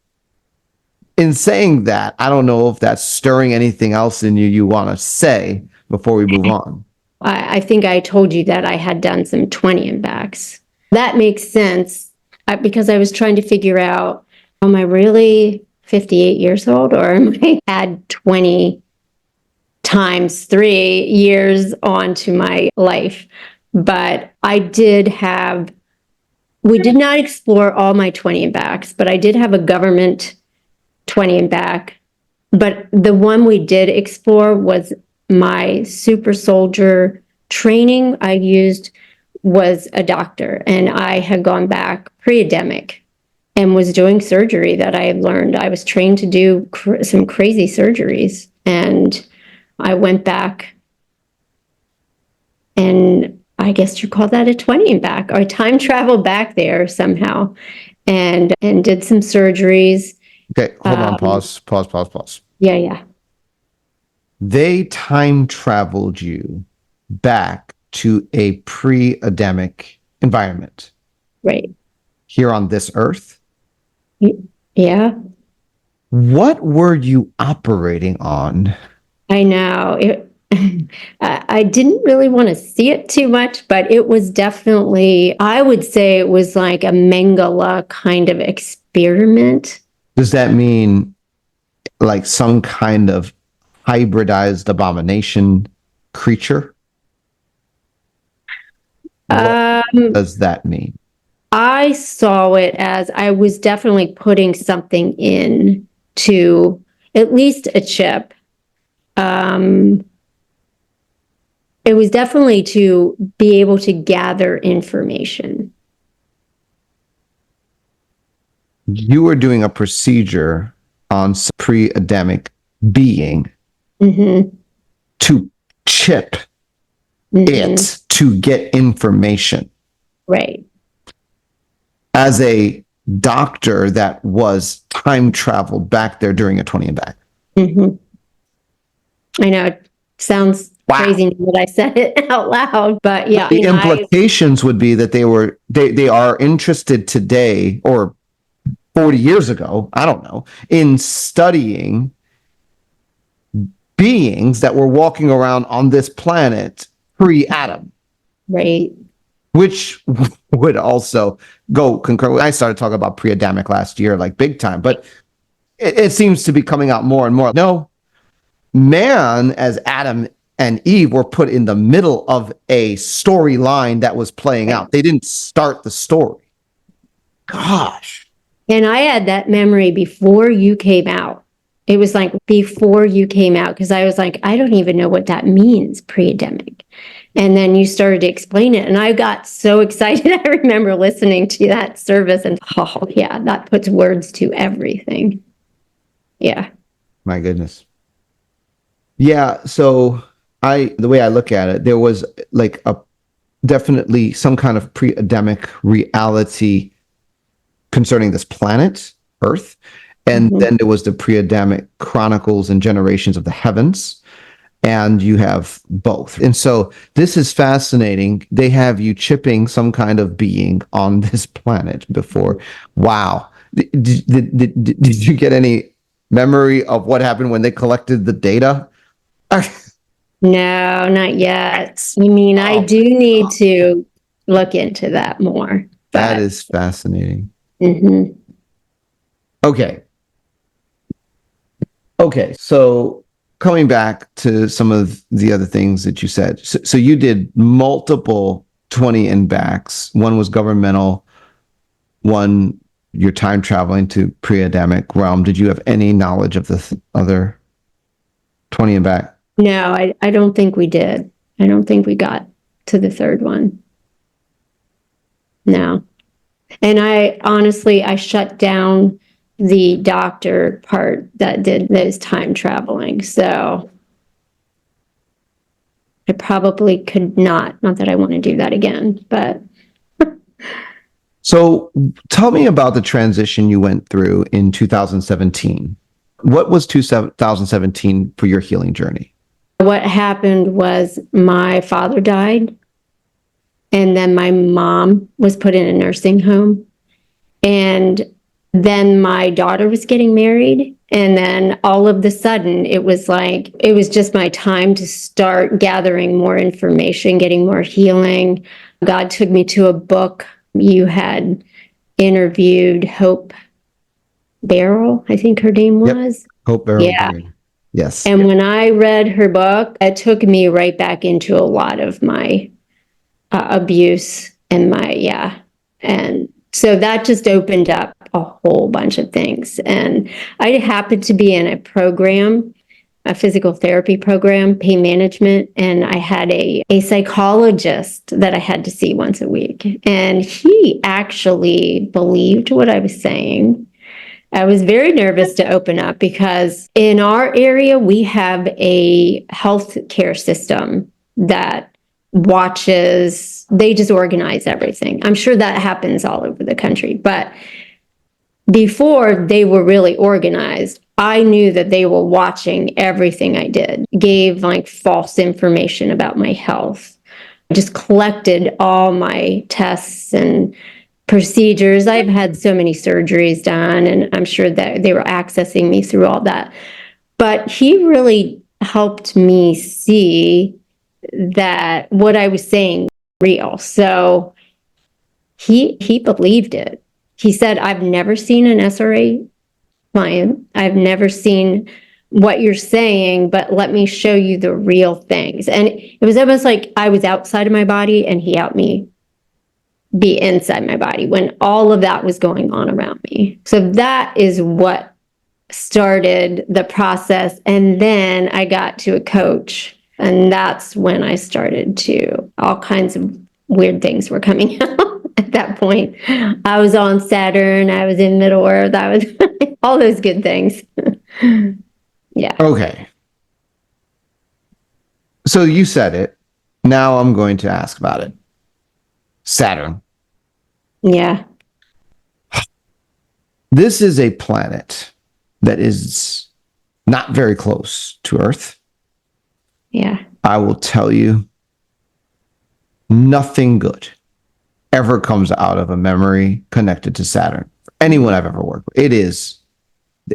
[SPEAKER 1] in saying that, I don't know if that's stirring anything else in you want to say before we move on.
[SPEAKER 2] I think I told you that I had done some 20 and backs. That makes sense because I was trying to figure out, am I really 58 years old, or am I add 20 times 3 years onto my life? But we did not explore all my 20 and backs, but I did have a government 20 and back. But the one we did explore was my super soldier training. I used was a doctor, and I had gone back pre-edemic and was doing surgery that I had learned. I was trained to do some crazy surgeries, and I went back, and I guess you call that a 20 and back, or time traveled back there somehow, and did some surgeries.
[SPEAKER 1] Okay, hold on, pause.
[SPEAKER 2] Yeah.
[SPEAKER 1] They time traveled you back to a pre-Adamic environment.
[SPEAKER 2] Right.
[SPEAKER 1] Here on this earth.
[SPEAKER 2] Yeah.
[SPEAKER 1] What were you operating on?
[SPEAKER 2] I know. I didn't really want to see it too much, but it was definitely, I would say it was like a Mengele kind of experiment.
[SPEAKER 1] Does that mean like some kind of hybridized abomination creature? What does that mean?
[SPEAKER 2] I saw it as I was definitely putting something in to at least a chip. It was definitely to be able to gather information.
[SPEAKER 1] You were doing a procedure on some pre-Adamic being to chip it to get information.
[SPEAKER 2] Right.
[SPEAKER 1] as a doctor that was time traveled back there during a 20 and back.
[SPEAKER 2] Mm-hmm. I know it sounds crazy that I said it out loud, but yeah.
[SPEAKER 1] The implications would be that they are interested today or 40 years ago, I don't know, in studying beings that were walking around on this planet pre-Adam.
[SPEAKER 2] Right.
[SPEAKER 1] Which would also go concur. I started talking about pre-Adamic last year, like big time, but it seems to be coming out more and more. No, man, as Adam and Eve, were put in the middle of a storyline that was playing out. They didn't start the story. Gosh.
[SPEAKER 2] And I had that memory before you came out. It was like before you came out, because I was like, I don't even know what that means, pre-Adamic. And then you started to explain it. And I got so excited. I remember listening to that service and, oh, yeah, that puts words to everything. Yeah.
[SPEAKER 1] My goodness. Yeah. So the way I look at it, there was like definitely some kind of pre-Adamic reality concerning this planet, Earth. And then there was the pre-Adamic chronicles and generations of the heavens. And you have both. And so this is fascinating. They have you chipping some kind of being on this planet before. Wow. Did you get any memory of what happened when they collected the data?
[SPEAKER 2] No, not yet. I mean, I do need to look into that more.
[SPEAKER 1] That is fascinating.
[SPEAKER 2] Mm-hmm.
[SPEAKER 1] Okay. Okay. So coming back to some of the other things that you said. So you did multiple 20 and backs. One was governmental, one you're time traveling to pre-Adamic realm. Did you have any knowledge of the other 20 and back?
[SPEAKER 2] No, I don't think we did. I don't think we got to the third one. No. And I honestly shut down the doctor part that did those time traveling. So I probably could not that I want to do that again, but.
[SPEAKER 1] So tell me about the transition you went through in 2017. What was 2017 for your healing journey?
[SPEAKER 2] What happened was my father died, and then my mom was put in a nursing home, and then my daughter was getting married. And then all of the sudden, it was like, it was just my time to start gathering more information, getting more healing. God took me to a book. You had interviewed Hope Barrel, I think her name was.
[SPEAKER 1] Yep. Hope Barrel.
[SPEAKER 2] Yeah.
[SPEAKER 1] Yes.
[SPEAKER 2] And when I read her book, it took me right back into a lot of my abuse and and so that just opened up a whole bunch of things. And I happened to be in a program, a physical therapy program, pain management, and I had a psychologist that I had to see once a week. And he actually believed what I was saying. I was very nervous to open up because in our area, we have a health care system that watches, they just organize everything. I'm sure that happens all over the country. But before they were really organized, I knew that they were watching everything I did, gave like false information about my health, just collected all my tests and procedures. I've had so many surgeries done, and I'm sure that they were accessing me through all that. But he really helped me see that what I was saying was real. So he believed it. He said, I've never seen an SRA client. I've never seen what you're saying, but let me show you the real things. And it was almost like I was outside of my body and he helped me be inside my body when all of that was going on around me. So that is what started the process. And then I got to a coach, and that's when I started to, all kinds of weird things were coming out at that point. I was on Saturn, I was in Middle Earth, I was all those good things. Yeah.
[SPEAKER 1] Okay. So you said it. Now I'm going to ask about it. Saturn.
[SPEAKER 2] Yeah.
[SPEAKER 1] This is a planet that is not very close to Earth.
[SPEAKER 2] Yeah.
[SPEAKER 1] I will tell you, nothing good ever comes out of a memory connected to Saturn. Anyone I've ever worked with,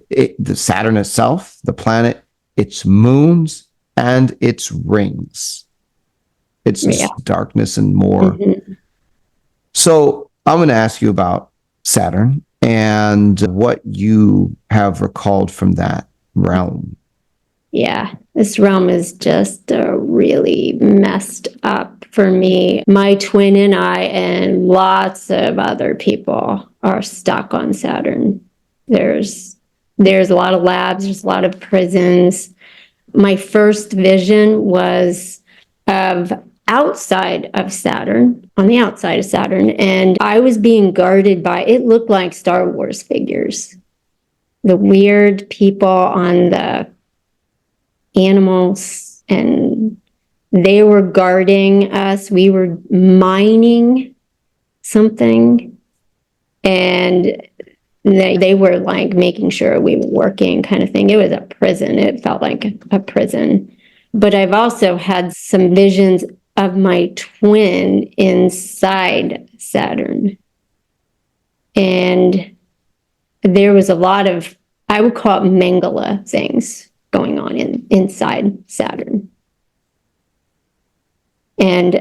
[SPEAKER 1] the Saturn itself, the planet, its moons, and its rings. It's
[SPEAKER 2] Yeah.
[SPEAKER 1] just darkness and more.
[SPEAKER 2] Mm-hmm.
[SPEAKER 1] So I'm going to ask you about Saturn and what you have recalled from that realm.
[SPEAKER 2] Yeah, this realm is just really messed up for me. My twin and I, and lots of other people, are stuck on Saturn. There's a lot of labs, there's a lot of prisons. My first vision was of outside of Saturn, on the outside of Saturn, and I was being guarded by, it looked like Star Wars figures. The weird people on the animals, and they were guarding us. We were mining something, and they were like making sure we were working, kind of thing. It was a prison. It felt like a prison. But I've also had some visions of my twin inside Saturn. And there was a lot of, I would call it Mangala things going on inside Saturn. And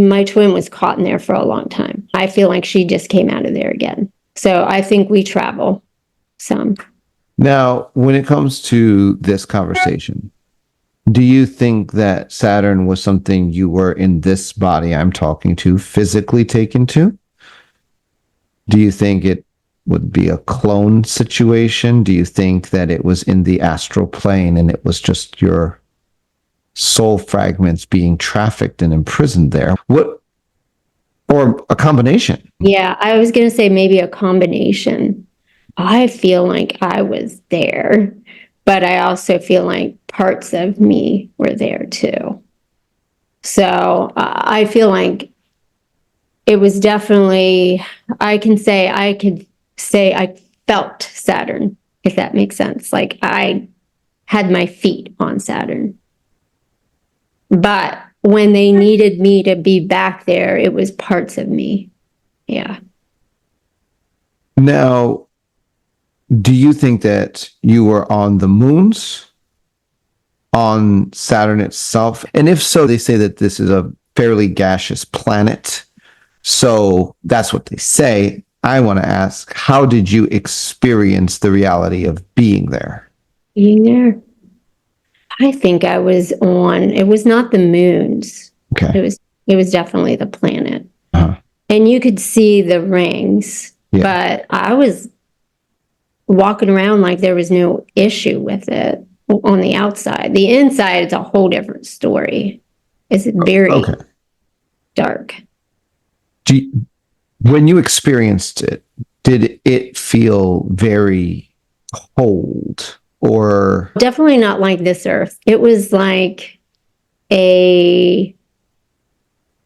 [SPEAKER 2] my twin was caught in there for a long time. I feel like she just came out of there again. So I think we travel some.
[SPEAKER 1] Now, when it comes to this conversation, do you think that Saturn was something you were in this body I'm talking to physically taken to? Do you think it would be a clone situation? Do you think that it was in the astral plane and it was just your soul fragments being trafficked and imprisoned there? Or a combination?
[SPEAKER 2] Yeah, I was going to say maybe a combination. I feel like I was there, but I also feel like parts of me were there too. So I feel like it was definitely, I could say I felt Saturn, if that makes sense. Like I had my feet on Saturn. But when they needed me to be back there, it was parts of me. Yeah.
[SPEAKER 1] Now, do you think that you were on the moons, on Saturn itself? And if so, they say that this is a fairly gaseous planet. So that's what they say. I want to ask, how did you experience the reality of being there?
[SPEAKER 2] Being there, I think I was on, it was not the moons.
[SPEAKER 1] Okay.
[SPEAKER 2] It was definitely the planet.
[SPEAKER 1] Uh-huh.
[SPEAKER 2] And you could see the rings,
[SPEAKER 1] Yeah.
[SPEAKER 2] but I was walking around like there was no issue with it on the outside. The inside, it's a whole different story. It's very dark.
[SPEAKER 1] When you experienced it, did it feel very cold or?
[SPEAKER 2] Definitely not like this Earth. It was like a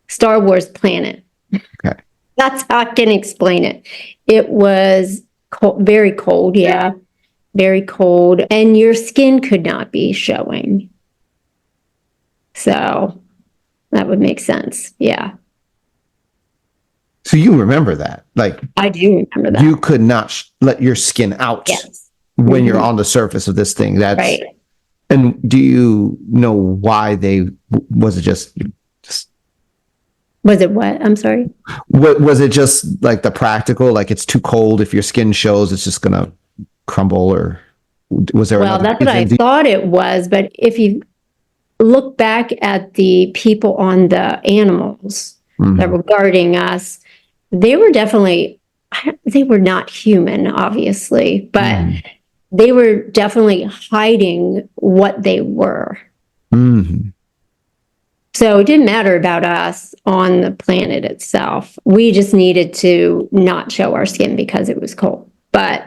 [SPEAKER 2] Star Wars planet.
[SPEAKER 1] Okay.
[SPEAKER 2] That's how I can explain it. It was cold, very cold, yeah, very cold, and your skin could not be showing. So that would make sense, yeah.
[SPEAKER 1] So you remember that? Like
[SPEAKER 2] I do remember that.
[SPEAKER 1] you could not let your skin out when you're on the surface of this thing. That's
[SPEAKER 2] right.
[SPEAKER 1] And do you know why was it just
[SPEAKER 2] Was it what? I'm sorry.
[SPEAKER 1] Was it just like the practical, like it's too cold, if your skin shows, it's just gonna crumble, or was there?
[SPEAKER 2] Well, that's what I thought it was, but if you look back at the people on the animals that were guarding us, they were not human, obviously, but they were definitely hiding what they were. So it didn't matter about us on the planet itself. We just needed to not show our skin because it was cold. But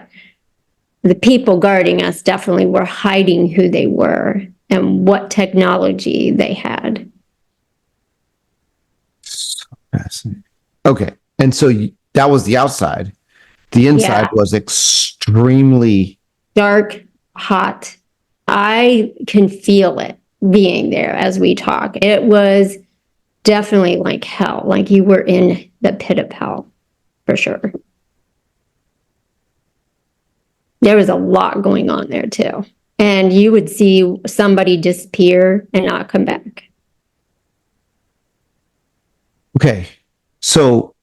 [SPEAKER 2] the people guarding us definitely were hiding who they were and what technology they had.
[SPEAKER 1] So fascinating. Okay. And so that was the outside. The inside
[SPEAKER 2] Yeah.
[SPEAKER 1] was extremely
[SPEAKER 2] Dark, hot. I can feel it being there as we talk. It was definitely like hell, like you were in the pit of hell, for sure. There was a lot going on there too. And you would see somebody disappear and not come back.
[SPEAKER 1] okay. So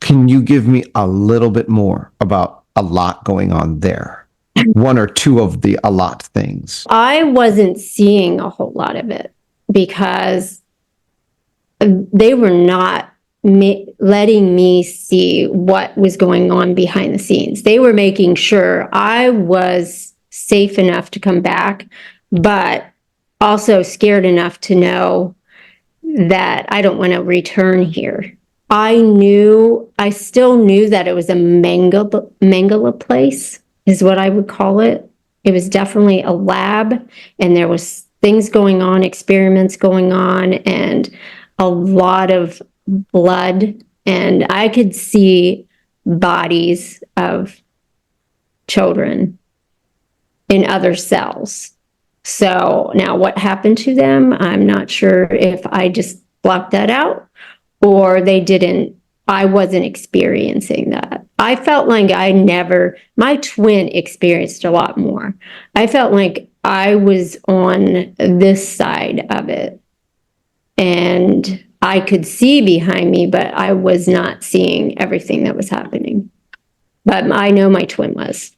[SPEAKER 1] can you give me a little bit more about a lot going on there? One or two of the a lot things.
[SPEAKER 2] I wasn't seeing a whole lot of it because they were not letting me see what was going on behind the scenes. They were making sure I was safe enough to come back, but also scared enough to know that I don't want to return here. I still knew that it was a Mangala place, is what I would call it. It was definitely a lab, and there was things going on, experiments going on, and a lot of blood. And I could see bodies of children in other cells. So now what happened to them? I'm not sure if I just blocked that out or they didn't. I wasn't experiencing that. I felt like my twin experienced a lot more. I felt like I was on this side of it and I could see behind me, but I was not seeing everything that was happening. But I know my twin was.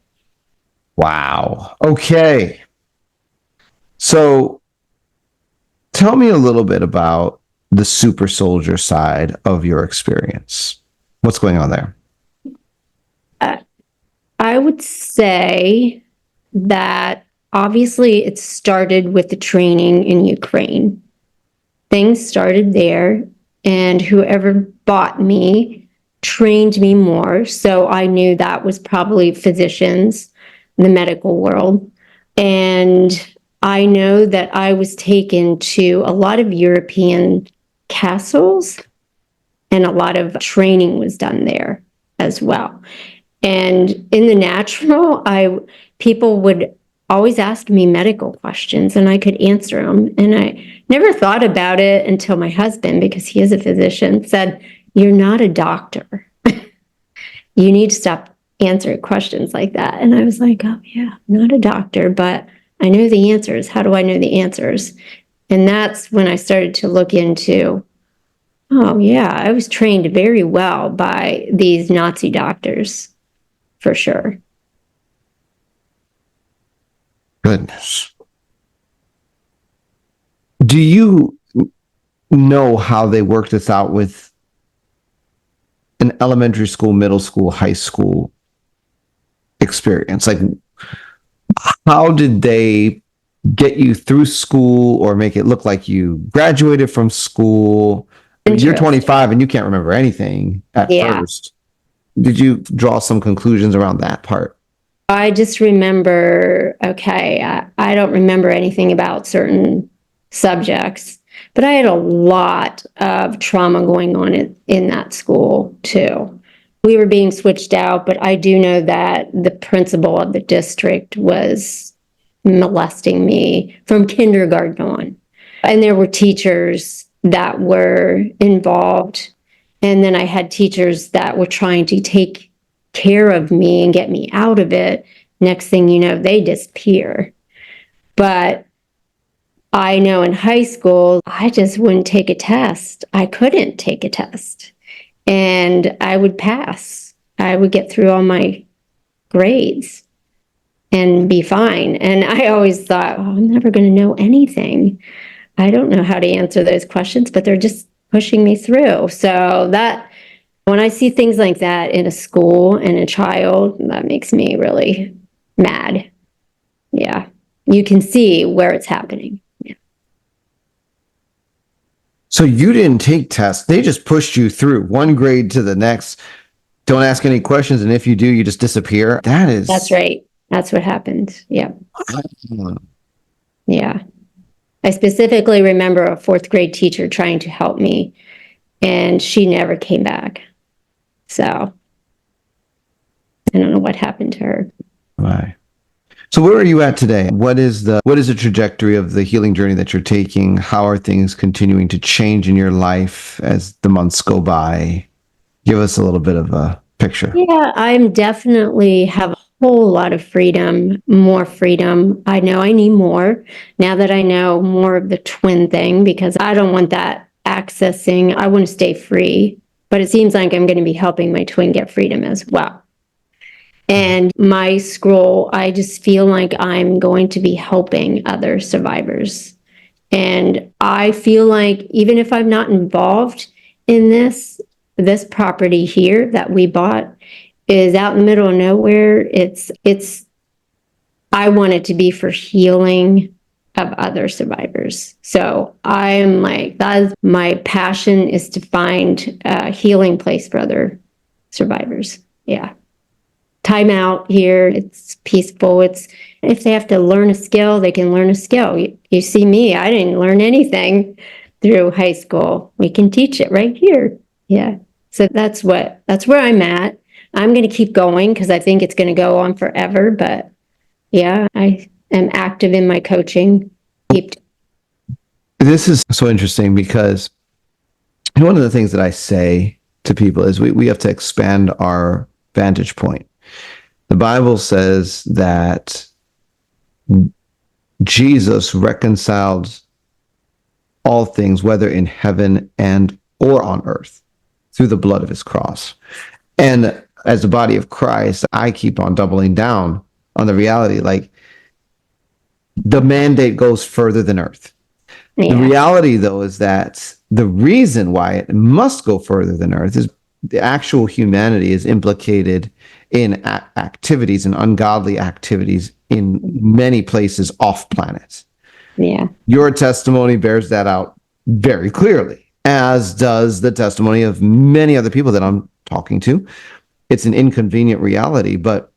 [SPEAKER 1] Wow. Okay. So tell me a little bit about the super soldier side of your experience. What's going on there?
[SPEAKER 2] I would say that obviously it started with the training in Ukraine. Things started there, and whoever bought me trained me more. So I knew that was probably physicians, the medical world. And I know that I was taken to a lot of European castles, and a lot of training was done there as well. And in the natural, people would always ask me medical questions and I could answer them. And I never thought about it until my husband, because he is a physician, said, "You're not a doctor. You need to stop answering questions like that." And I was like, "Oh yeah, I'm not a doctor, but I know the answers. How do I know the answers?" And that's when I started to look into, oh yeah, I was trained very well by these Nazi doctors, for sure.
[SPEAKER 1] Goodness. Do you know how they worked this out with an elementary school, middle school, high school experience? Like, how did they get you through school or make it look like you graduated from school? I mean, you're 25 and you can't remember anything at
[SPEAKER 2] Yeah.
[SPEAKER 1] first. Did you draw some conclusions around that part?
[SPEAKER 2] I just remember, okay, I don't remember anything about certain subjects, but I had a lot of trauma going on in that school too. We were being switched out, but I do know that the principal of the district was molesting me from kindergarten on. And there were teachers that were involved. And then I had teachers that were trying to take care of me and get me out of it. Next thing you know, they disappear. But I know in high school, I just wouldn't take a test. I couldn't take a test. And I would pass. I would get through all my grades and be fine. And I always thought, oh, I'm never going to know anything. I don't know how to answer those questions, but they're just pushing me through. So that, when I see things like that in a school and a child, that makes me really mad. Yeah. You can see where it's happening. Yeah.
[SPEAKER 1] So you didn't take tests. They just pushed you through one grade to the next. Don't ask any questions. And if you do, you just disappear.
[SPEAKER 2] That's right. That's what happened. Yeah. Yeah. I specifically remember a fourth grade teacher trying to help me, and she never came back. So I don't know what happened to her.
[SPEAKER 1] Right. So where are you at today? What is the trajectory of the healing journey that you're taking? How are things continuing to change in your life as the months go by? Give us a little bit of a picture.
[SPEAKER 2] Yeah, I'm definitely have a whole lot of freedom, more freedom. I know I need more now that I know more of the twin thing, because I don't want that accessing. I want to stay free, but it seems like I'm going to be helping my twin get freedom as well. And my scroll, I just feel like I'm going to be helping other survivors. And I feel like even if I'm not involved in this property here that we bought is out in the middle of nowhere. It's I want it to be for healing of other survivors. So I'm like, that's my passion, is to find a healing place for other survivors. Yeah. Time out here. It's peaceful. It's if they have to learn a skill, they can learn a skill. You see me, I didn't learn anything through high school. We can teach it right here. Yeah. So that's where I'm at. I'm going to keep going because I think it's going to go on forever. But yeah, I am active in my coaching.
[SPEAKER 1] This is so interesting because one of the things that I say to people is we have to expand our vantage point. The Bible says that Jesus reconciled all things, whether in heaven and or on earth, through the blood of his cross. And as the body of Christ, I keep on doubling down on the reality, like the mandate goes further than earth.
[SPEAKER 2] Yeah.
[SPEAKER 1] The reality, though, is that the reason why it must go further than earth is the actual humanity is implicated in activities and ungodly activities in many places off planet.
[SPEAKER 2] Yeah.
[SPEAKER 1] Your testimony bears that out very clearly, as does the testimony of many other people that I'm talking to. It's an inconvenient reality, but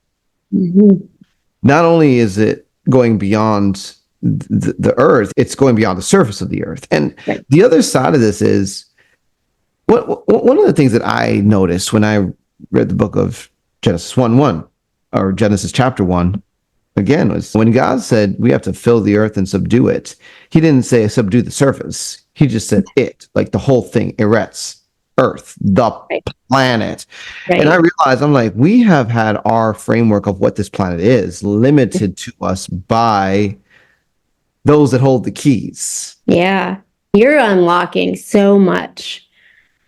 [SPEAKER 1] not only is it going beyond the earth, it's going beyond the surface of the earth. And
[SPEAKER 2] Right.
[SPEAKER 1] the other side of this is one of the things that I noticed when I read the book of Genesis 1:1 or Genesis chapter 1 again was when God said we have to fill the earth and subdue it. He didn't say subdue the surface. He just said it, like the whole thing, eretz, earth, the
[SPEAKER 2] Right.
[SPEAKER 1] planet.
[SPEAKER 2] Right.
[SPEAKER 1] And I realized, I'm like, we have had our framework of what this planet is limited to us by those that hold the keys.
[SPEAKER 2] Yeah. You're unlocking so much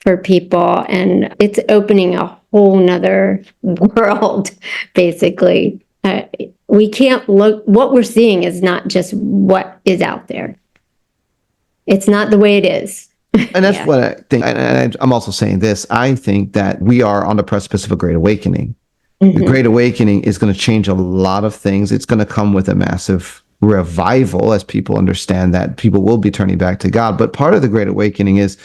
[SPEAKER 2] for people, and it's opening a whole nother world, basically. We can't look, what we're seeing is not just what is out there. It's not the way it is.
[SPEAKER 1] And that's
[SPEAKER 2] Yeah.
[SPEAKER 1] what I think. And I'm also saying this. I think that we are on the precipice of a great awakening. The Great Awakening is going to change a lot of things. It's going to come with a massive revival as people understand that people will be turning back to God. But part of the Great Awakening is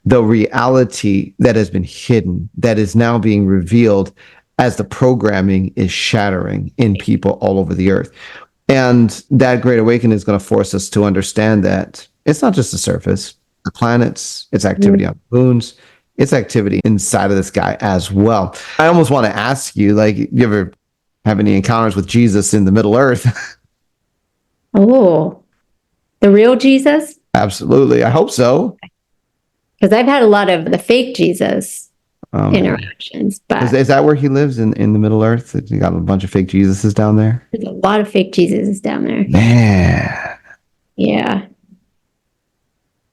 [SPEAKER 1] the reality that has been hidden, that is now being revealed as the programming is shattering in people all over the earth. And that Great Awakening is going to force us to understand that it's not just the surface, the planets, its activity on moons, its activity inside of the sky as well. I almost want to ask you, like, you ever have any encounters with Jesus in the Middle Earth?
[SPEAKER 2] Oh, the real Jesus?
[SPEAKER 1] Absolutely. I hope so.
[SPEAKER 2] Because I've had a lot of the fake Jesus
[SPEAKER 1] Man.
[SPEAKER 2] interactions, but
[SPEAKER 1] Is that where he lives in the Middle Earth? You got a bunch of fake Jesuses down there?
[SPEAKER 2] there's a lot of fake Jesuses down there.
[SPEAKER 1] Man.
[SPEAKER 2] Yeah.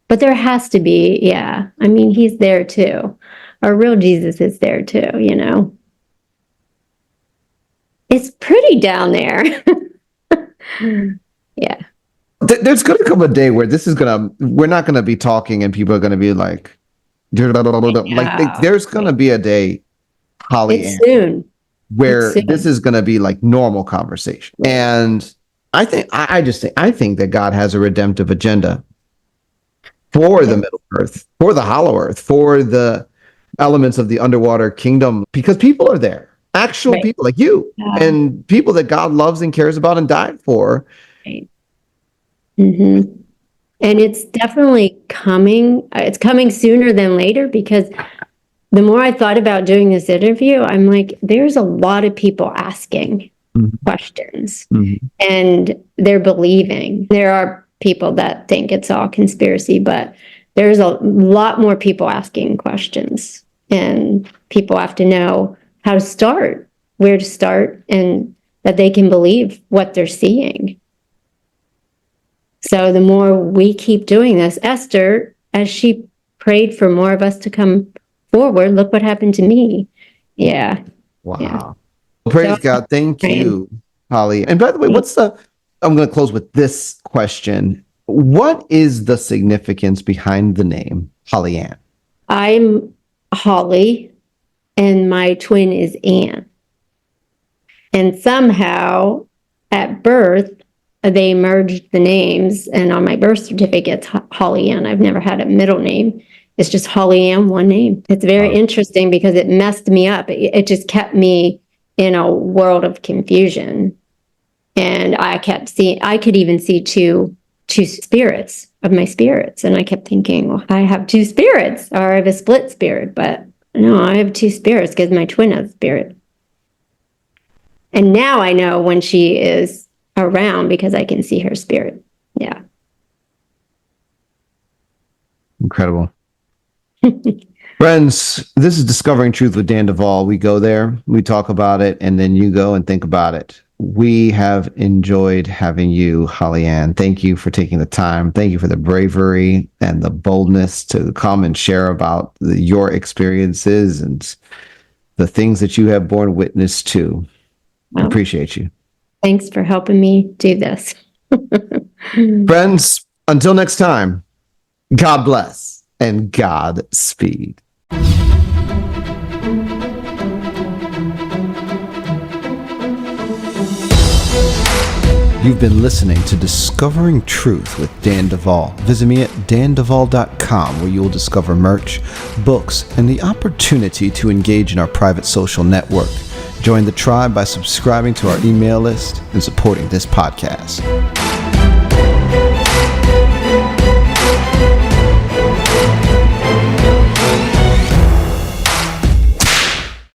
[SPEAKER 2] But there has to be, yeah. I mean, he's there too. Our real Jesus is there too, you know. It's pretty down there. Yeah.
[SPEAKER 1] There's going to come a day where we're not going to be talking and people are going to be like, there's going to be a day, Hollyanne,
[SPEAKER 2] It's soon.
[SPEAKER 1] where
[SPEAKER 2] It's soon.
[SPEAKER 1] this is going to be like normal conversation. And I think, I think that God has a redemptive agenda for the Middle Earth, for the Hollow Earth, for the elements of the underwater kingdom, because people are there, actual people like you, and people that God loves and cares about and died for.
[SPEAKER 2] Right. And it's definitely coming. It's coming sooner than later, because the more I thought about doing this interview, I'm like, there's a lot of people asking questions and they're believing. There are people that think it's all conspiracy, but there's a lot more people asking questions, and people have to know how to start, where to start, and that they can believe what they're seeing. So the more we keep doing this, Esther, as she prayed for more of us to come forward, look what happened to me. Yeah.
[SPEAKER 1] Wow.
[SPEAKER 2] Yeah.
[SPEAKER 1] Well, praise God. Thank you, Holly. And by the way, I'm going to close with this question. What is the significance behind the name Hollyanne?
[SPEAKER 2] I'm Holly, and my twin is Anne. And somehow at birth, they merged the names, and on my birth certificate, it's Hollyanne. I've never had a middle name. It's just Hollyanne, one name. It's very interesting because it messed me up. It just kept me in a world of confusion. And I could even see two spirits of my spirits. And I kept thinking, well, I have two spirits, or I have a split spirit. But no, I have two spirits because my twin has a spirit. And now I know when she is around because I can see her spirit. Yeah.
[SPEAKER 1] Incredible. Friends, this is Discovering Truth with Dan Duval. We go there, we talk about it, and then you go and think about it. We have enjoyed having you, Hollyanne. Thank you for taking the time. Thank you for the bravery and the boldness to come and share about your experiences and the things that you have borne witness to. I appreciate you.
[SPEAKER 2] Thanks for helping me do this.
[SPEAKER 1] Friends, until next time, God bless and Godspeed. You've been listening to Discovering Truth with Dan Duval. Visit me at danduval.com, where you'll discover merch, books, and the opportunity to engage in our private social network. Join the tribe by subscribing to our email list and supporting this podcast.